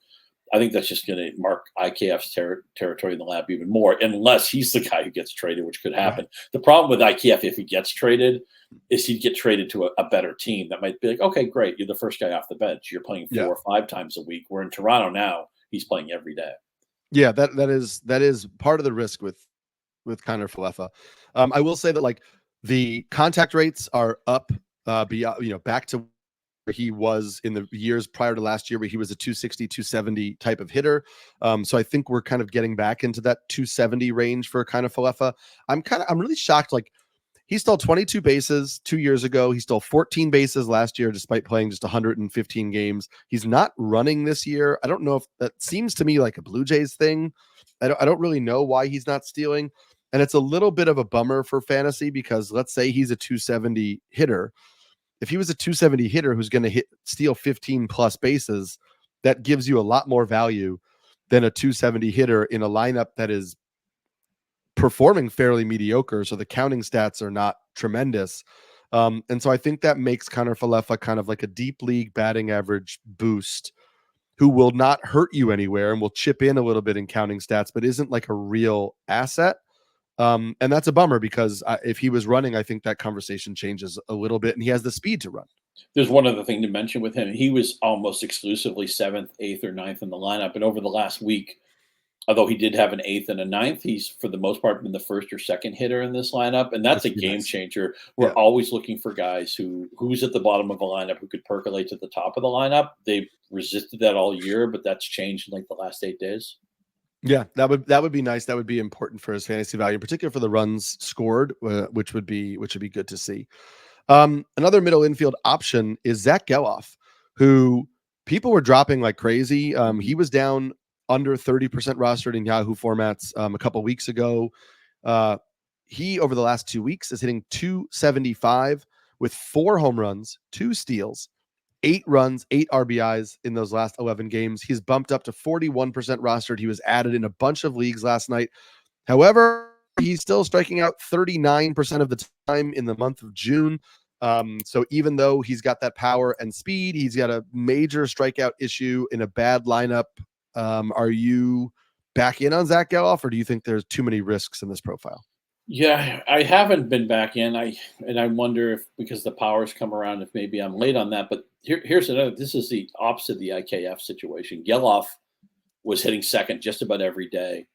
I think that's just going to mark IKF's territory in the lab even more, unless he's the guy who gets traded, which could happen. Right. The problem with IKF, if he gets traded, is he'd get traded to a better team that might be like, okay, great, you're the first guy off the bench. You're playing 4 or 5 times a week. We're in Toronto now. He's playing every day. Yeah, that is part of the risk with Kiner-Falefa. I will say that the contact rates are up, back to where he was in the years prior to last year, where he was a 260, 270 type of hitter. So I think we're kind of getting back into that 270 range for Kiner-Falefa. I'm really shocked. He stole 22 bases 2 years ago. He stole 14 bases last year, despite playing just 115 games. He's not running this year. I don't know if that seems to me like a Blue Jays thing. I don't really know why he's not stealing. And it's a little bit of a bummer for fantasy because let's say he's a 270 hitter. If he was a 270 hitter who's going to steal 15 plus bases, that gives you a lot more value than a 270 hitter in a lineup that is performing fairly mediocre. So the counting stats are not tremendous. And so I think that makes Kiner-Falefa kind of like a deep league batting average boost who will not hurt you anywhere and will chip in a little bit in counting stats, but isn't like a real asset. And that's a bummer because if he was running, I think that conversation changes a little bit and he has the speed to run. There's one other thing to mention with him. He was almost exclusively 7th, 8th, or 9th in the lineup. And over the last week, although he did have an 8th and a 9th, he's for the most part been the first or second hitter in this lineup. And that's a game changer. We're always looking for guys who's at the bottom of a lineup who could percolate to the top of the lineup. They've resisted that all year, but that's changed in the last 8 days. Yeah, that would be nice. That would be important for his fantasy value, in particular for the runs scored, which would be good to see. Another middle infield option is Zack Gelof, who people were dropping like crazy. He was down under 30% rostered in Yahoo formats a couple weeks ago. He over the last 2 weeks is hitting 275 with 4 home runs, 2 steals, 8 runs, 8 RBIs in those last 11 games. He's bumped up to 41% rostered. He was added in a bunch of leagues last night. However, he's still striking out 39% of the time in the month of June. So even though he's got that power and speed, he's got a major strikeout issue in a bad lineup. Are you back in on Zack Gelof, or do you think there's too many risks in this profile? Yeah, I haven't been back in. I wonder if because the powers come around, if maybe I'm late on that. But here's another. This is the opposite of the IKF situation. Gelof was hitting second just about every day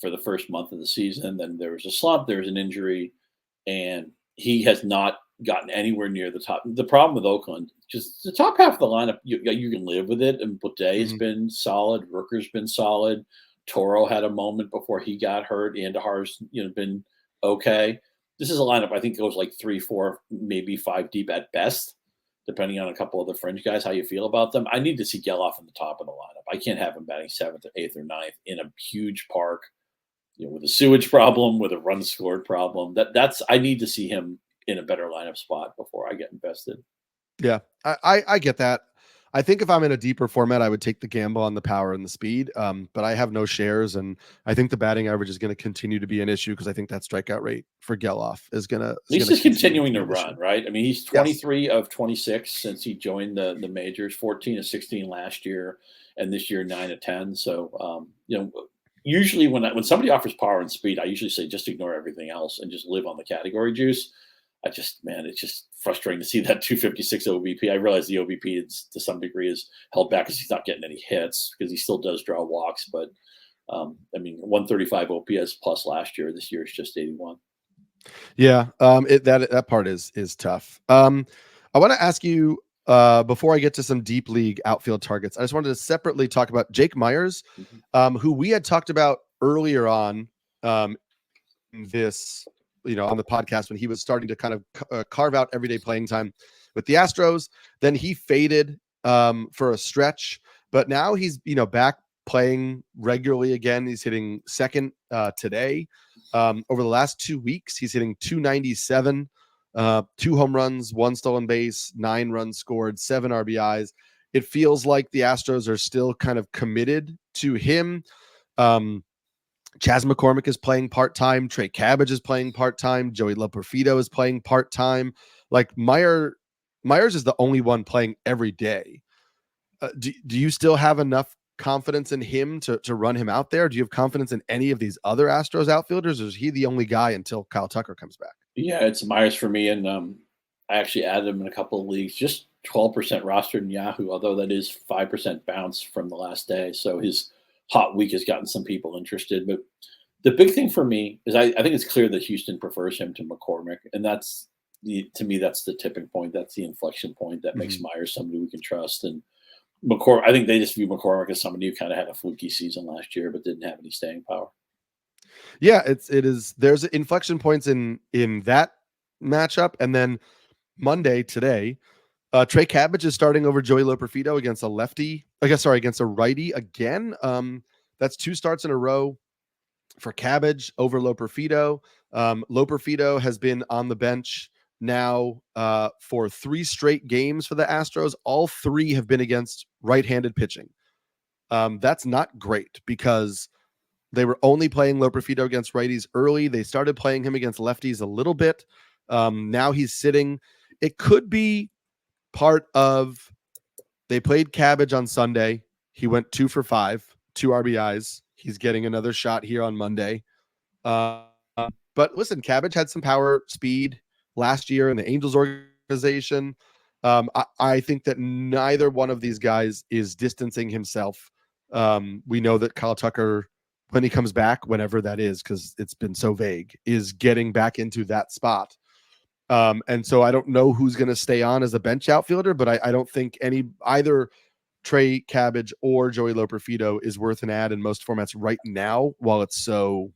for the first month of the season. Then there was a slump, there was an injury, and he has not gotten anywhere near the top. The problem with Oakland, just the top half of the lineup, you can live with it. And Buday's been solid. Rooker's been solid. Toro had a moment before he got hurt. Andujar's been okay. This is a lineup I think goes like 3, 4, maybe 5 deep at best, depending on a couple of the fringe guys, how you feel about them. I need to see Geloff in the top of the lineup. I can't have him batting 7th or 8th or 9th in a huge park, with a sewage problem, with a run scored problem. I need to see him in a better lineup spot before I get invested. Yeah, I get that. I think if I'm in a deeper format, I would take the gamble on the power and the speed. But I have no shares, and I think the batting average is going to continue to be an issue because I think that strikeout rate for Geloff is going to. He's just continuing to run, right? I mean, he's 23 yes. of 26 since he joined the majors, 14 of 16 last year, and this year 9 of 10. So, usually when somebody offers power and speed, I usually say just ignore everything else and just live on the category juice. It's just frustrating to see that 256 OBP. I realize the OBP to some degree is held back because he's not getting any hits because he still does draw walks. But 135 OPS plus last year. This year is just 81. Yeah, that part is tough. I want to ask you before I get to some deep league outfield targets. I just wanted to separately talk about Jake Meyers, who we had talked about earlier on this. On the podcast when he was starting to kind of carve out everyday playing time with the Astros. Then he faded for a stretch, but now he's, back playing regularly again. He's hitting second today. Over the last 2 weeks, he's hitting 297, 2 home runs, 1 stolen base, 9 runs scored, 7 RBIs. It feels like the Astros are still kind of committed to him. Chas McCormick is playing part-time. Trey Cabbage is playing part-time. Joey Loperfido is playing part-time. Like Myers is the only one playing every day. Do you still have enough confidence in him to run him out there? Do you have confidence in any of these other Astros outfielders, or is he the only guy until Kyle Tucker comes back? Yeah, it's Myers for me. And I actually added him in a couple of leagues, just 12% rostered in Yahoo, although that is 5% bounce from the last day. So his hot week has gotten some people interested. But the big thing for me is I think it's clear that Houston prefers him to McCormick. And to me, that's the tipping point. That's the inflection point that makes Myers somebody we can trust. And I think they just view McCormick as somebody who kind of had a fluky season last year, but didn't have any staying power. Yeah, there's inflection points in that matchup. And then Monday today, Trey Cabbage is starting over Joey Loperfido against a righty again. That's 2 starts in a row for Cabbage over Loperfido. Loperfido has been on the bench now for 3 straight games for the Astros. All 3 have been against right-handed pitching. That's not great because they were only playing Loperfido against righties early. They started playing him against lefties a little bit. Now he's sitting. It could be part of they played Cabbage on Sunday. He went 2 for 5, 2 RBIs. He's getting another shot here on Monday. But listen, Cabbage had some power, speed last year in the Angels organization. I think that neither one of these guys is distancing himself. We know that Kyle Tucker, when he comes back, whenever that is, because it's been so vague, is getting back into that spot. And so I don't know who's going to stay on as a bench outfielder, but I don't think either Trey Cabbage or Joey Loperfido is worth an ad in most formats right now while it's so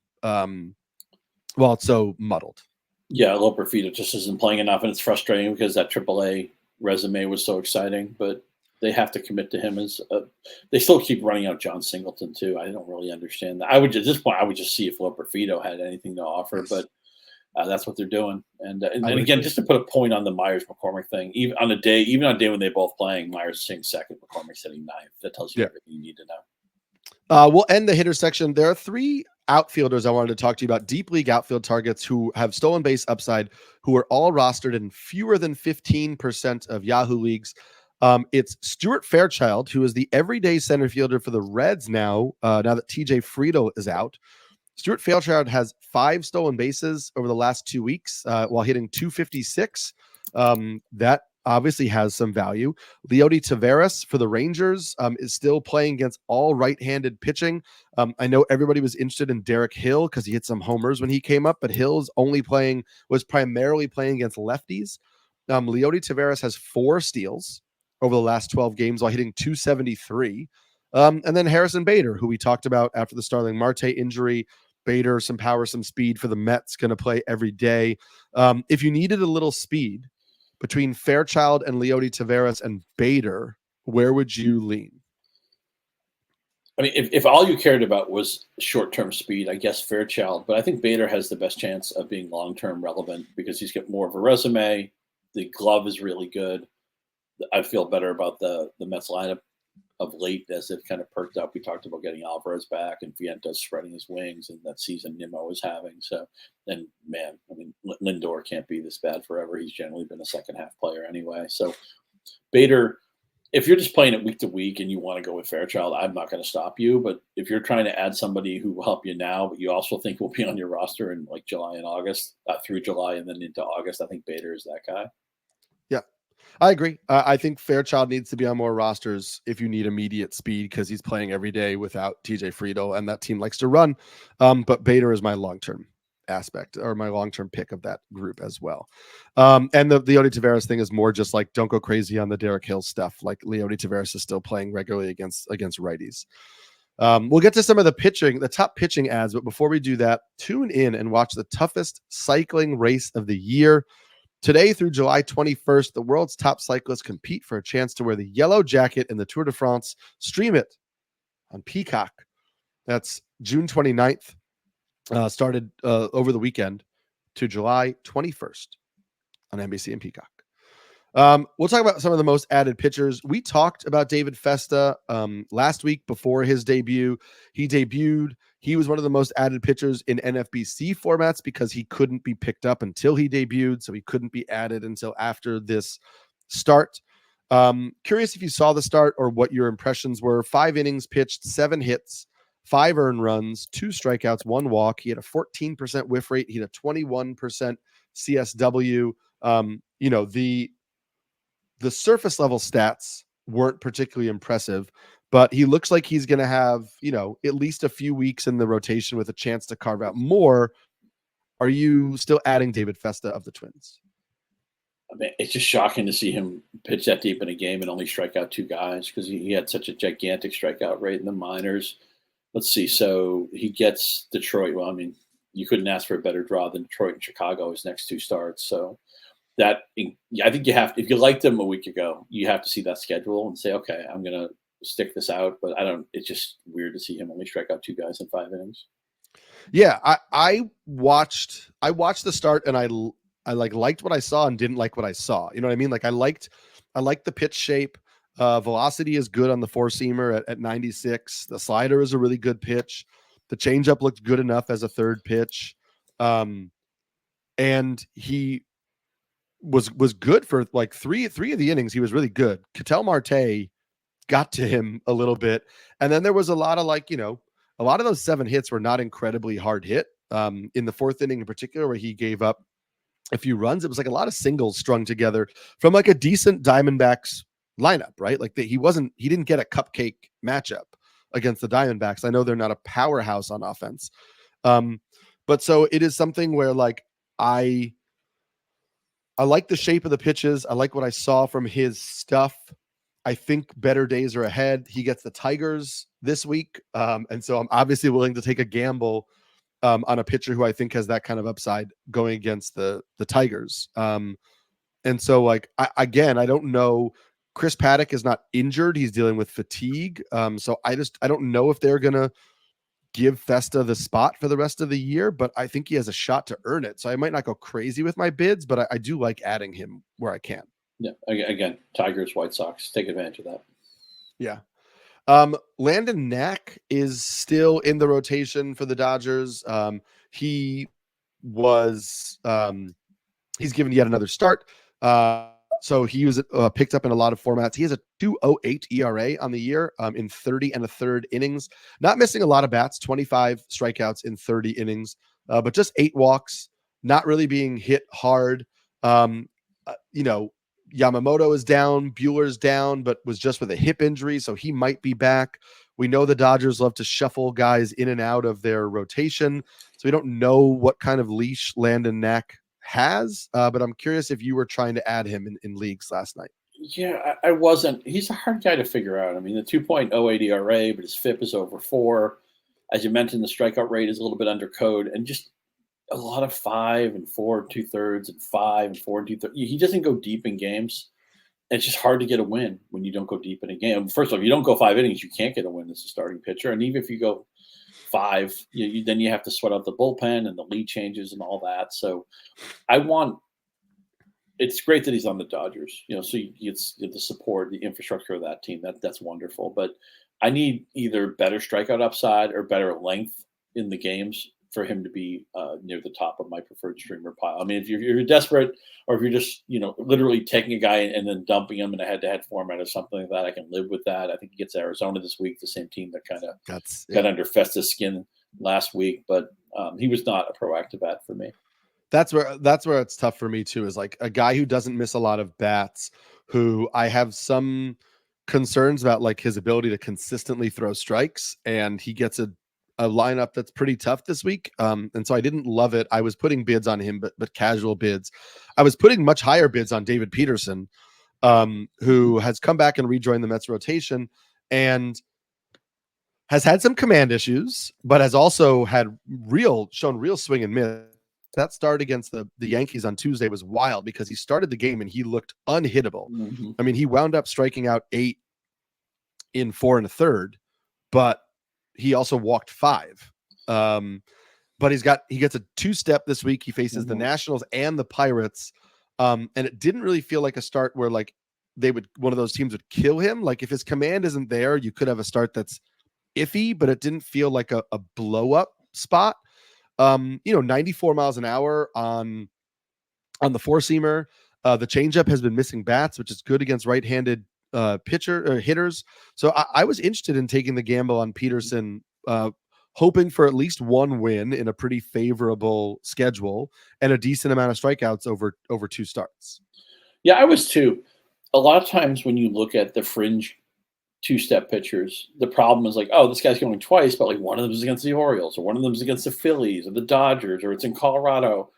muddled. Yeah, Loperfido just isn't playing enough, and it's frustrating because that AAA resume was so exciting, but they have to commit to him they still keep running out John Singleton too. I don't really understand that. At this point, I would just see if Loperfido had anything to offer, yes. But that's what they're doing. And again, just to put a point on the Myers McCormick thing, even on a day when they're both playing, Myers is sitting second, McCormick's sitting 9th. That tells you everything you need to know. We'll end the hitter section. There are 3 outfielders I wanted to talk to you about, deep league outfield targets who have stolen base upside, who are all rostered in fewer than 15% of Yahoo leagues. It's Stuart Fairchild, who is the everyday center fielder for the Reds now that TJ Friedl is out. Stuart Fairchild has 5 stolen bases over the last 2 weeks while hitting 256. That obviously has some value. Leody Taveras for the Rangers is still playing against all right-handed pitching. I know everybody was interested in Derek Hill because he hit some homers when he came up, but Hill's was primarily playing against lefties. Leody Taveras has 4 steals over the last 12 games while hitting 273. And then Harrison Bader, who we talked about after the Starling Marte injury. Bader, some power, some speed for the Mets, going to play every day. If you needed a little speed, between Fairchild and Leody Taveras and Bader, where would you lean? I mean, if all you cared about was short-term speed, I guess Fairchild. But I think Bader has the best chance of being long-term relevant because he's got more of a resume. The glove is really good. I feel better about the Mets lineup of late as it kind of perked up. We talked about getting Alvarez back and Vientos spreading his wings and that season Nimmo was having. So, and man, I mean, Lindor can't be this bad forever. He's generally been a second half player anyway. So Bader, if you're just playing it week to week and you want to go with Fairchild, I'm not going to stop you. But if you're trying to add somebody who will help you now, but you also think will be on your roster in like July and August, through July and then into August, I think Bader is that guy. Yeah, I agree. I think Fairchild needs to be on more rosters if you need immediate speed because he's playing every day without TJ Friedl, and that team likes to run. But Bader is my long-term aspect or my long-term pick of that group as well. And the Leody Taveras thing is more just like, don't go crazy on the Derek Hill stuff. Like Leody Taveras is still playing regularly against righties. We'll get to some of the top pitching ads, but before we do that, tune in and watch the toughest cycling race of the year. Today through July 21st, the world's top cyclists compete for a chance to wear the yellow jacket in the Tour de France. Stream it on Peacock. That's June 29th. Started over the weekend to July 21st on NBC and Peacock. We'll talk about some of the most added pitchers. We talked about David Festa last week before his debut. He debuted. He was one of the most added pitchers in NFBC formats because he couldn't be picked up until he debuted, so he couldn't be added until after this start. Curious if you saw the start or what your impressions were. 5 innings pitched, 7 hits, 5 earned runs, 2 strikeouts, 1 walk. He had a 14% whiff rate. He had a 21% CSW. The surface level stats weren't particularly impressive, but he looks like he's going to have, at least a few weeks in the rotation with a chance to carve out more. Are you still adding David Festa of the Twins? I mean, it's just shocking to see him pitch that deep in a game and only strike out 2 guys because he had such a gigantic strikeout rate in the minors. Let's see. So he gets Detroit. Well, I mean, you couldn't ask for a better draw than Detroit and Chicago his next 2 starts. So I think you have, if you liked them a week ago, you have to see that schedule and say, okay, I'm going to stick this out. But it's just weird to see him only strike out 2 guys in 5 innings. Yeah. I watched the start and I liked what I saw and didn't like what I saw. You know what I mean? Like I liked the pitch shape. Velocity is good on the 4-seamer at 96. The slider is a really good pitch. The changeup looked good enough as a third pitch. And he was good for like three of the innings. He was really good. Ketel Marte got to him a little bit. And then there was a lot of a lot of those 7 hits were not incredibly hard hit. In the 4th inning in particular, where he gave up a few runs, it was like a lot of singles strung together from like a decent Diamondbacks lineup, right? Like he didn't get a cupcake matchup against the Diamondbacks. I know they're not a powerhouse on offense. But so it is something where like I like the shape of the pitches. I like what I saw from his stuff. I think better days are ahead. He gets the Tigers this week. And so I'm obviously willing to take a gamble on a pitcher who I think has that kind of upside going against the Tigers. And so like, I don't know. Chris Paddock is not injured. He's dealing with fatigue. So I don't know if they're going to give Festa the spot for the rest of the year, but I think he has a shot to earn it. So I might not go crazy with my bids, but I do like adding him where I can. Yeah. Again, Tigers, White Sox, take advantage of that. Yeah. Landon Knack is still in the rotation for the Dodgers. He was, he's given yet another start. So he was picked up in a lot of formats. He has a 2.08 ERA on the year in 30 1/3 innings. Not missing a lot of bats, 25 strikeouts in 30 innings, but just 8 walks, not really being hit hard. Yamamoto is down, Buehler's down, but was just with a hip injury, so he might be back. We know the Dodgers love to shuffle guys in and out of their rotation, so we don't know what kind of leash Landon Knack has, but I'm curious if you were trying to add him in leagues last night. Yeah, I wasn't. He's a hard guy to figure out. I mean, the 2.08 ERA, but his FIP is over 4. As you mentioned, the strikeout rate is a little bit under code, and just a lot of 5 and 4 2/3 and 5 and 4 2/3. He doesn't go deep in games. It's just hard to get a win when you don't go deep in a game. First of all, if you don't go 5 innings, you can't get a win as a starting pitcher. And even if you go 5, then you have to sweat out the bullpen and the lead changes and all that. So it's great that he's on the Dodgers, so you get the support, the infrastructure of that team. That's wonderful. But I need either better strikeout upside or better length in the games for him to be near the top of my preferred streamer pile. I mean, if you're desperate, or if you're just literally taking a guy and then dumping him in a head-to-head format or something like that, I can live with that. I think he gets Arizona this week, the same team that kind of got under Festa's skin last week, but he was not a proactive bat for me. That's where it's tough for me too, is like a guy who doesn't miss a lot of bats, who I have some concerns about, like his ability to consistently throw strikes, and he gets a lineup that's pretty tough this week. And so I didn't love it. I was putting bids on him, but casual bids. I was putting much higher bids on David Peterson, who has come back and rejoined the Mets rotation and has had some command issues, but has also shown real swing and miss. That start against the Yankees on Tuesday was wild because he started the game and he looked unhittable. Mm-hmm. I mean, he wound up striking out 8 in 4 1/3, but he also walked 5. But he gets a 2-step this week. He faces the Nationals and the Pirates. And it didn't really feel like a start where like one of those teams would kill him. Like if his command isn't there, you could have a start that's iffy, but it didn't feel like a blow up spot. 94 miles an hour on the 4-seamer. The changeup has been missing bats, which is good against right-handed hitters. So I was interested in taking the gamble on Peterson, hoping for at least one win in a pretty favorable schedule and a decent amount of strikeouts over 2 starts. Yeah, I was too. A lot of times when you look at the fringe 2-step pitchers, the problem is like, oh, this guy's going twice, but like one of them is against the Orioles, or one of them is against the Phillies or the Dodgers, or it's in Colorado,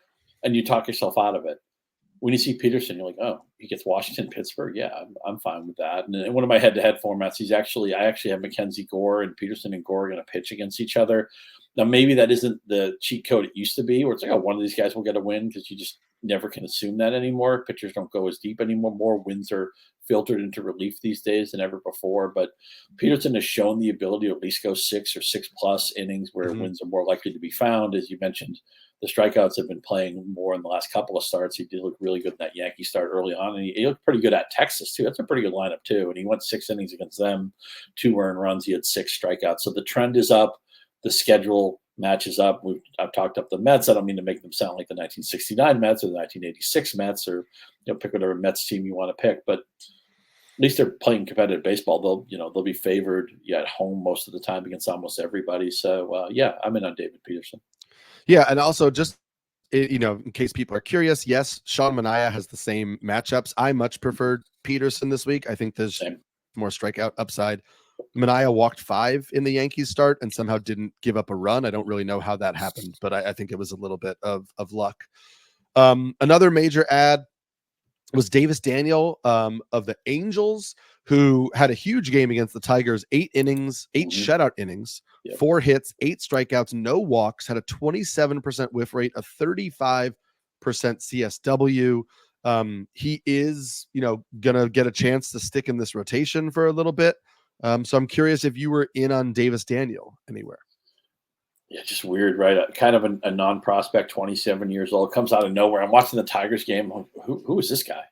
and you talk yourself out of it. When you see Peterson, you're like, oh, he gets Washington, Pittsburgh. Yeah, I'm fine with that. And in one of my head-to-head formats, I actually have McKenzie Gore, and Peterson and Gore are going to pitch against each other. Now, maybe that isn't the cheat code it used to be, where it's like, oh, one of these guys will get a win, because you just never can assume that anymore. Pitchers don't go as deep anymore. More wins are filtered into relief these days than ever before. But Peterson has shown the ability to at least go 6 or 6+ innings where wins are more likely to be found. As you mentioned, the strikeouts have been playing more in the last couple of starts. He did look really good in that Yankee start early on, and he looked pretty good at Texas too. That's a pretty good lineup too. And he went 6 innings against them, 2 earned runs. He had 6 strikeouts. So the trend is up. The schedule matches up. I've talked up the Mets. I don't mean to make them sound like the 1969 Mets or the 1986 Mets, or pick whatever Mets team you want to pick. But at least they're playing competitive baseball. They'll be favored at home most of the time against almost everybody. So yeah, I'm in on David Peterson. Yeah, and also just in case people are curious, yes, Sean Manaea has the same matchups. I much preferred Peterson this week. I think there's more strikeout upside. Manaea walked 5 in the Yankees start and somehow didn't give up a run. I don't really know how that happened, but I think it was a little bit of luck. Another major ad was Davis Daniel of the Angels, who had a huge game against the Tigers. 8 innings, 8 shutout innings, 4 hits, 8 strikeouts, no walks, had a 27% whiff rate, a 35% CSW. He is, gonna get a chance to stick in this rotation for a little bit. So I'm curious if you were in on Davis Daniel anywhere. Yeah, just weird, right? Kind of a non-prospect, 27 years old, comes out of nowhere. I'm watching the Tigers game. I'm like, who is this guy?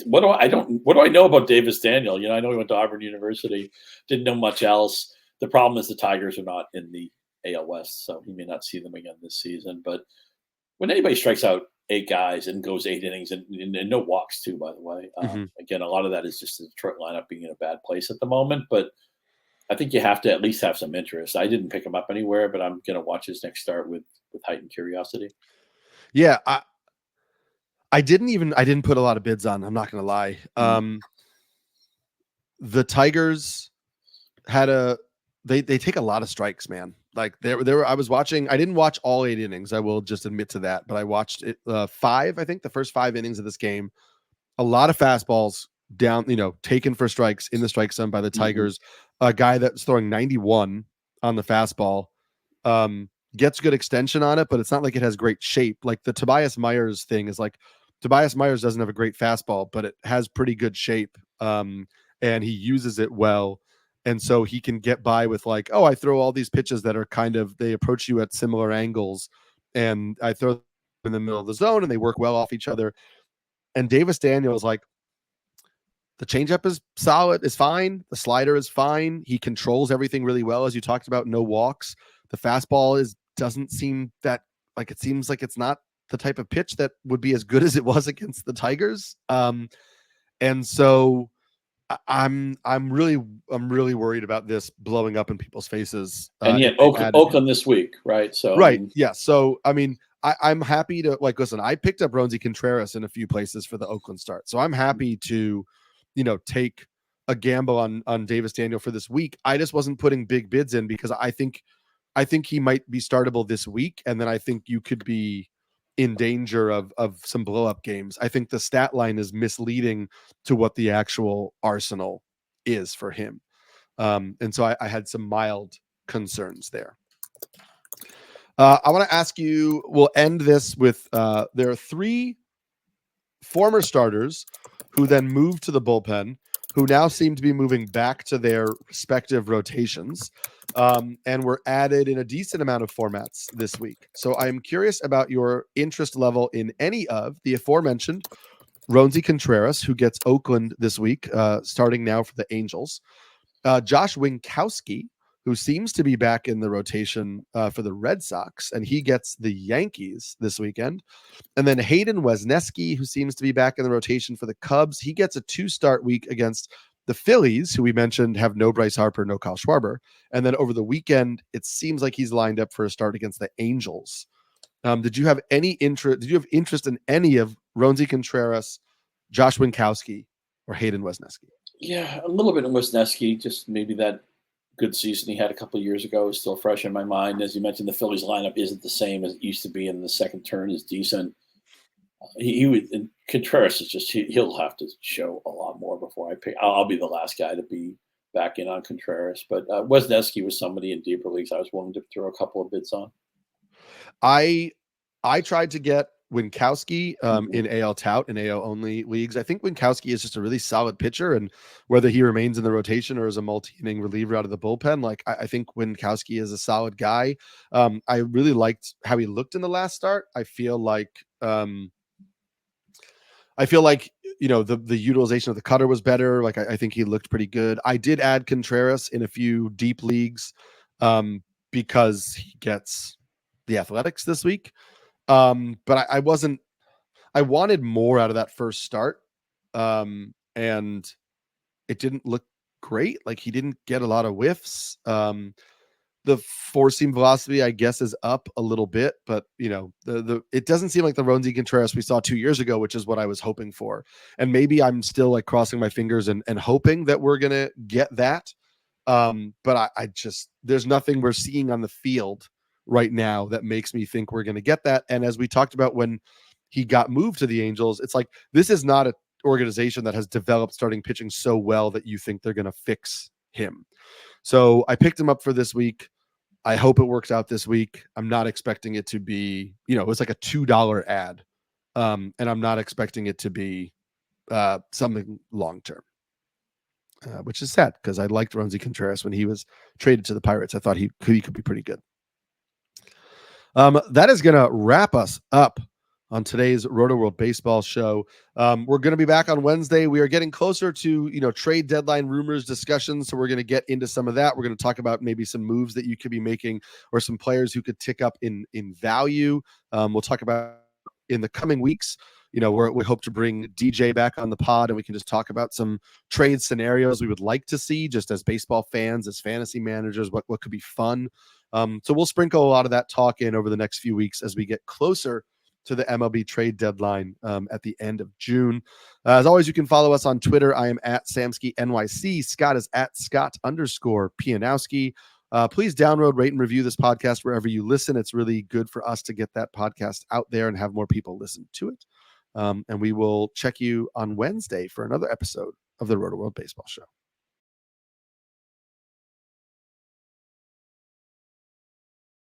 What do I know about Davis Daniel? I know he went to Auburn University, didn't know much else. The problem is the Tigers are not in the AL West, so he may not see them again this season. But when anybody strikes out 8 guys and goes 8 innings and no walks too, by the way, again, a lot of that is just the Detroit lineup being in a bad place at the moment. But I think you have to at least have some interest. I didn't pick him up anywhere, but I'm going to watch his next start with heightened curiosity. Yeah, I didn't put a lot of bids on. I'm not going to lie. The Tigers had they take a lot of strikes, man. Like there I was watching. I didn't watch all 8 innings. I will just admit to that, but I watched it 5. I think the first 5 innings of this game. A lot of fastballs down, taken for strikes in the strike zone by the Tigers. A guy that's throwing 91 on the fastball. gets good extension on it, but it's not like it has great shape. Like the Tobias Myers thing is like Tobias Myers doesn't have a great fastball, but it has pretty good shape. And he uses it well. And so he can get by with like, oh, I throw all these pitches that are kind of, they approach you at similar angles and I throw them in the middle of the zone and they work well off each other. And Davis Daniels, like, the changeup is solid, is fine. The slider is fine. He controls everything really well, as you talked about. No walks. The fastball doesn't seem that, like, it seems like it's not the type of pitch that would be as good as it was against the Tigers. And so I'm really worried about this blowing up in people's faces. And yet Oakland this week, right? So right, yeah. So I mean, I'm happy to, like, listen. I picked up Roansy Contreras in a few places for the Oakland start, so I'm happy to, take a gamble on Davis Daniel for this week. I just wasn't putting big bids in because I think he might be startable this week, and then I think you could be in danger of some blow up games. I think the stat line is misleading to what the actual arsenal is for him, and so I had some mild concerns there. I want to ask you, we'll end this with there are 3 former starters who then moved to the bullpen, who now seem to be moving back to their respective rotations, and were added in a decent amount of formats this week. So I'm curious about your interest level in any of the aforementioned Roansy Contreras, who gets Oakland this week, starting now for the Angels, Josh Winkowski, who seems to be back in the rotation for the Red Sox, and he gets the Yankees this weekend. And then Hayden Wesneski, who seems to be back in the rotation for the Cubs. He gets a 2-start week against the Phillies, who we mentioned have no Bryce Harper, no Kyle Schwarber. And then over the weekend, it seems like he's lined up for a start against the Angels. Did you have any interest? Did you have interest in any of Roansy Contreras, Josh Winkowski, or Hayden Wesneski? Yeah, a little bit of Wesneski, just maybe that good season he had a couple of years ago is still fresh in my mind. As you mentioned, the Phillies lineup isn't the same as it used to be, and the second turn is decent. He would, and Contreras is just he'll have to show a lot more before I pick. I'll be the last guy to be back in on Contreras, but Wesneski was somebody in deeper leagues I was willing to throw a couple of bids on. I tried to get Winkowski in AL tout and AL only leagues. I think Winkowski is just a really solid pitcher, and whether he remains in the rotation or as a multi-inning reliever out of the bullpen, like I think Winkowski is a solid guy. I really liked how he looked in the last start. I feel like the utilization of the cutter was better. Like I think he looked pretty good. I did add Contreras in a few deep leagues because he gets the Athletics this week. But I wanted more out of that first start. And it didn't look great. Like he didn't get a lot of whiffs. The 4-seam velocity, I guess, is up a little bit, but it doesn't seem like the Roansy Contreras we saw 2 years ago, which is what I was hoping for. And maybe I'm still like crossing my fingers and hoping that we're going to get that. But I just, there's nothing we're seeing on the field right now that makes me think we're going to get that. And as we talked about when he got moved to the Angels, it's like, this is not an organization that has developed starting pitching so well that you think they're going to fix him. So I picked him up for this week. I hope it works out this week. I'm not expecting it to be, it was like a $2 ad. And I'm not expecting it to be something long-term. Which is sad because I liked Roansy Contreras when he was traded to the Pirates. I thought he could be pretty good. That is going to wrap us up on today's Rotoworld Baseball Show. We're going to be back on Wednesday. We are getting closer to, trade deadline rumors, discussions. So we're going to get into some of that. We're going to talk about maybe some moves that you could be making or some players who could tick up in value. We'll talk about in the coming weeks. We hope to bring DJ back on the pod and we can just talk about some trade scenarios we would like to see just as baseball fans, as fantasy managers, what could be fun. So we'll sprinkle a lot of that talk in over the next few weeks as we get closer to the MLB trade deadline at the end of June. As always, you can follow us on Twitter. I am at Samsky NYC. Scott is at Scott_Pianowski. Please download, rate, and review this podcast wherever you listen. It's really good for us to get that podcast out there and have more people listen to it. And we will check you on Wednesday for another episode of the Rotoworld Baseball Show.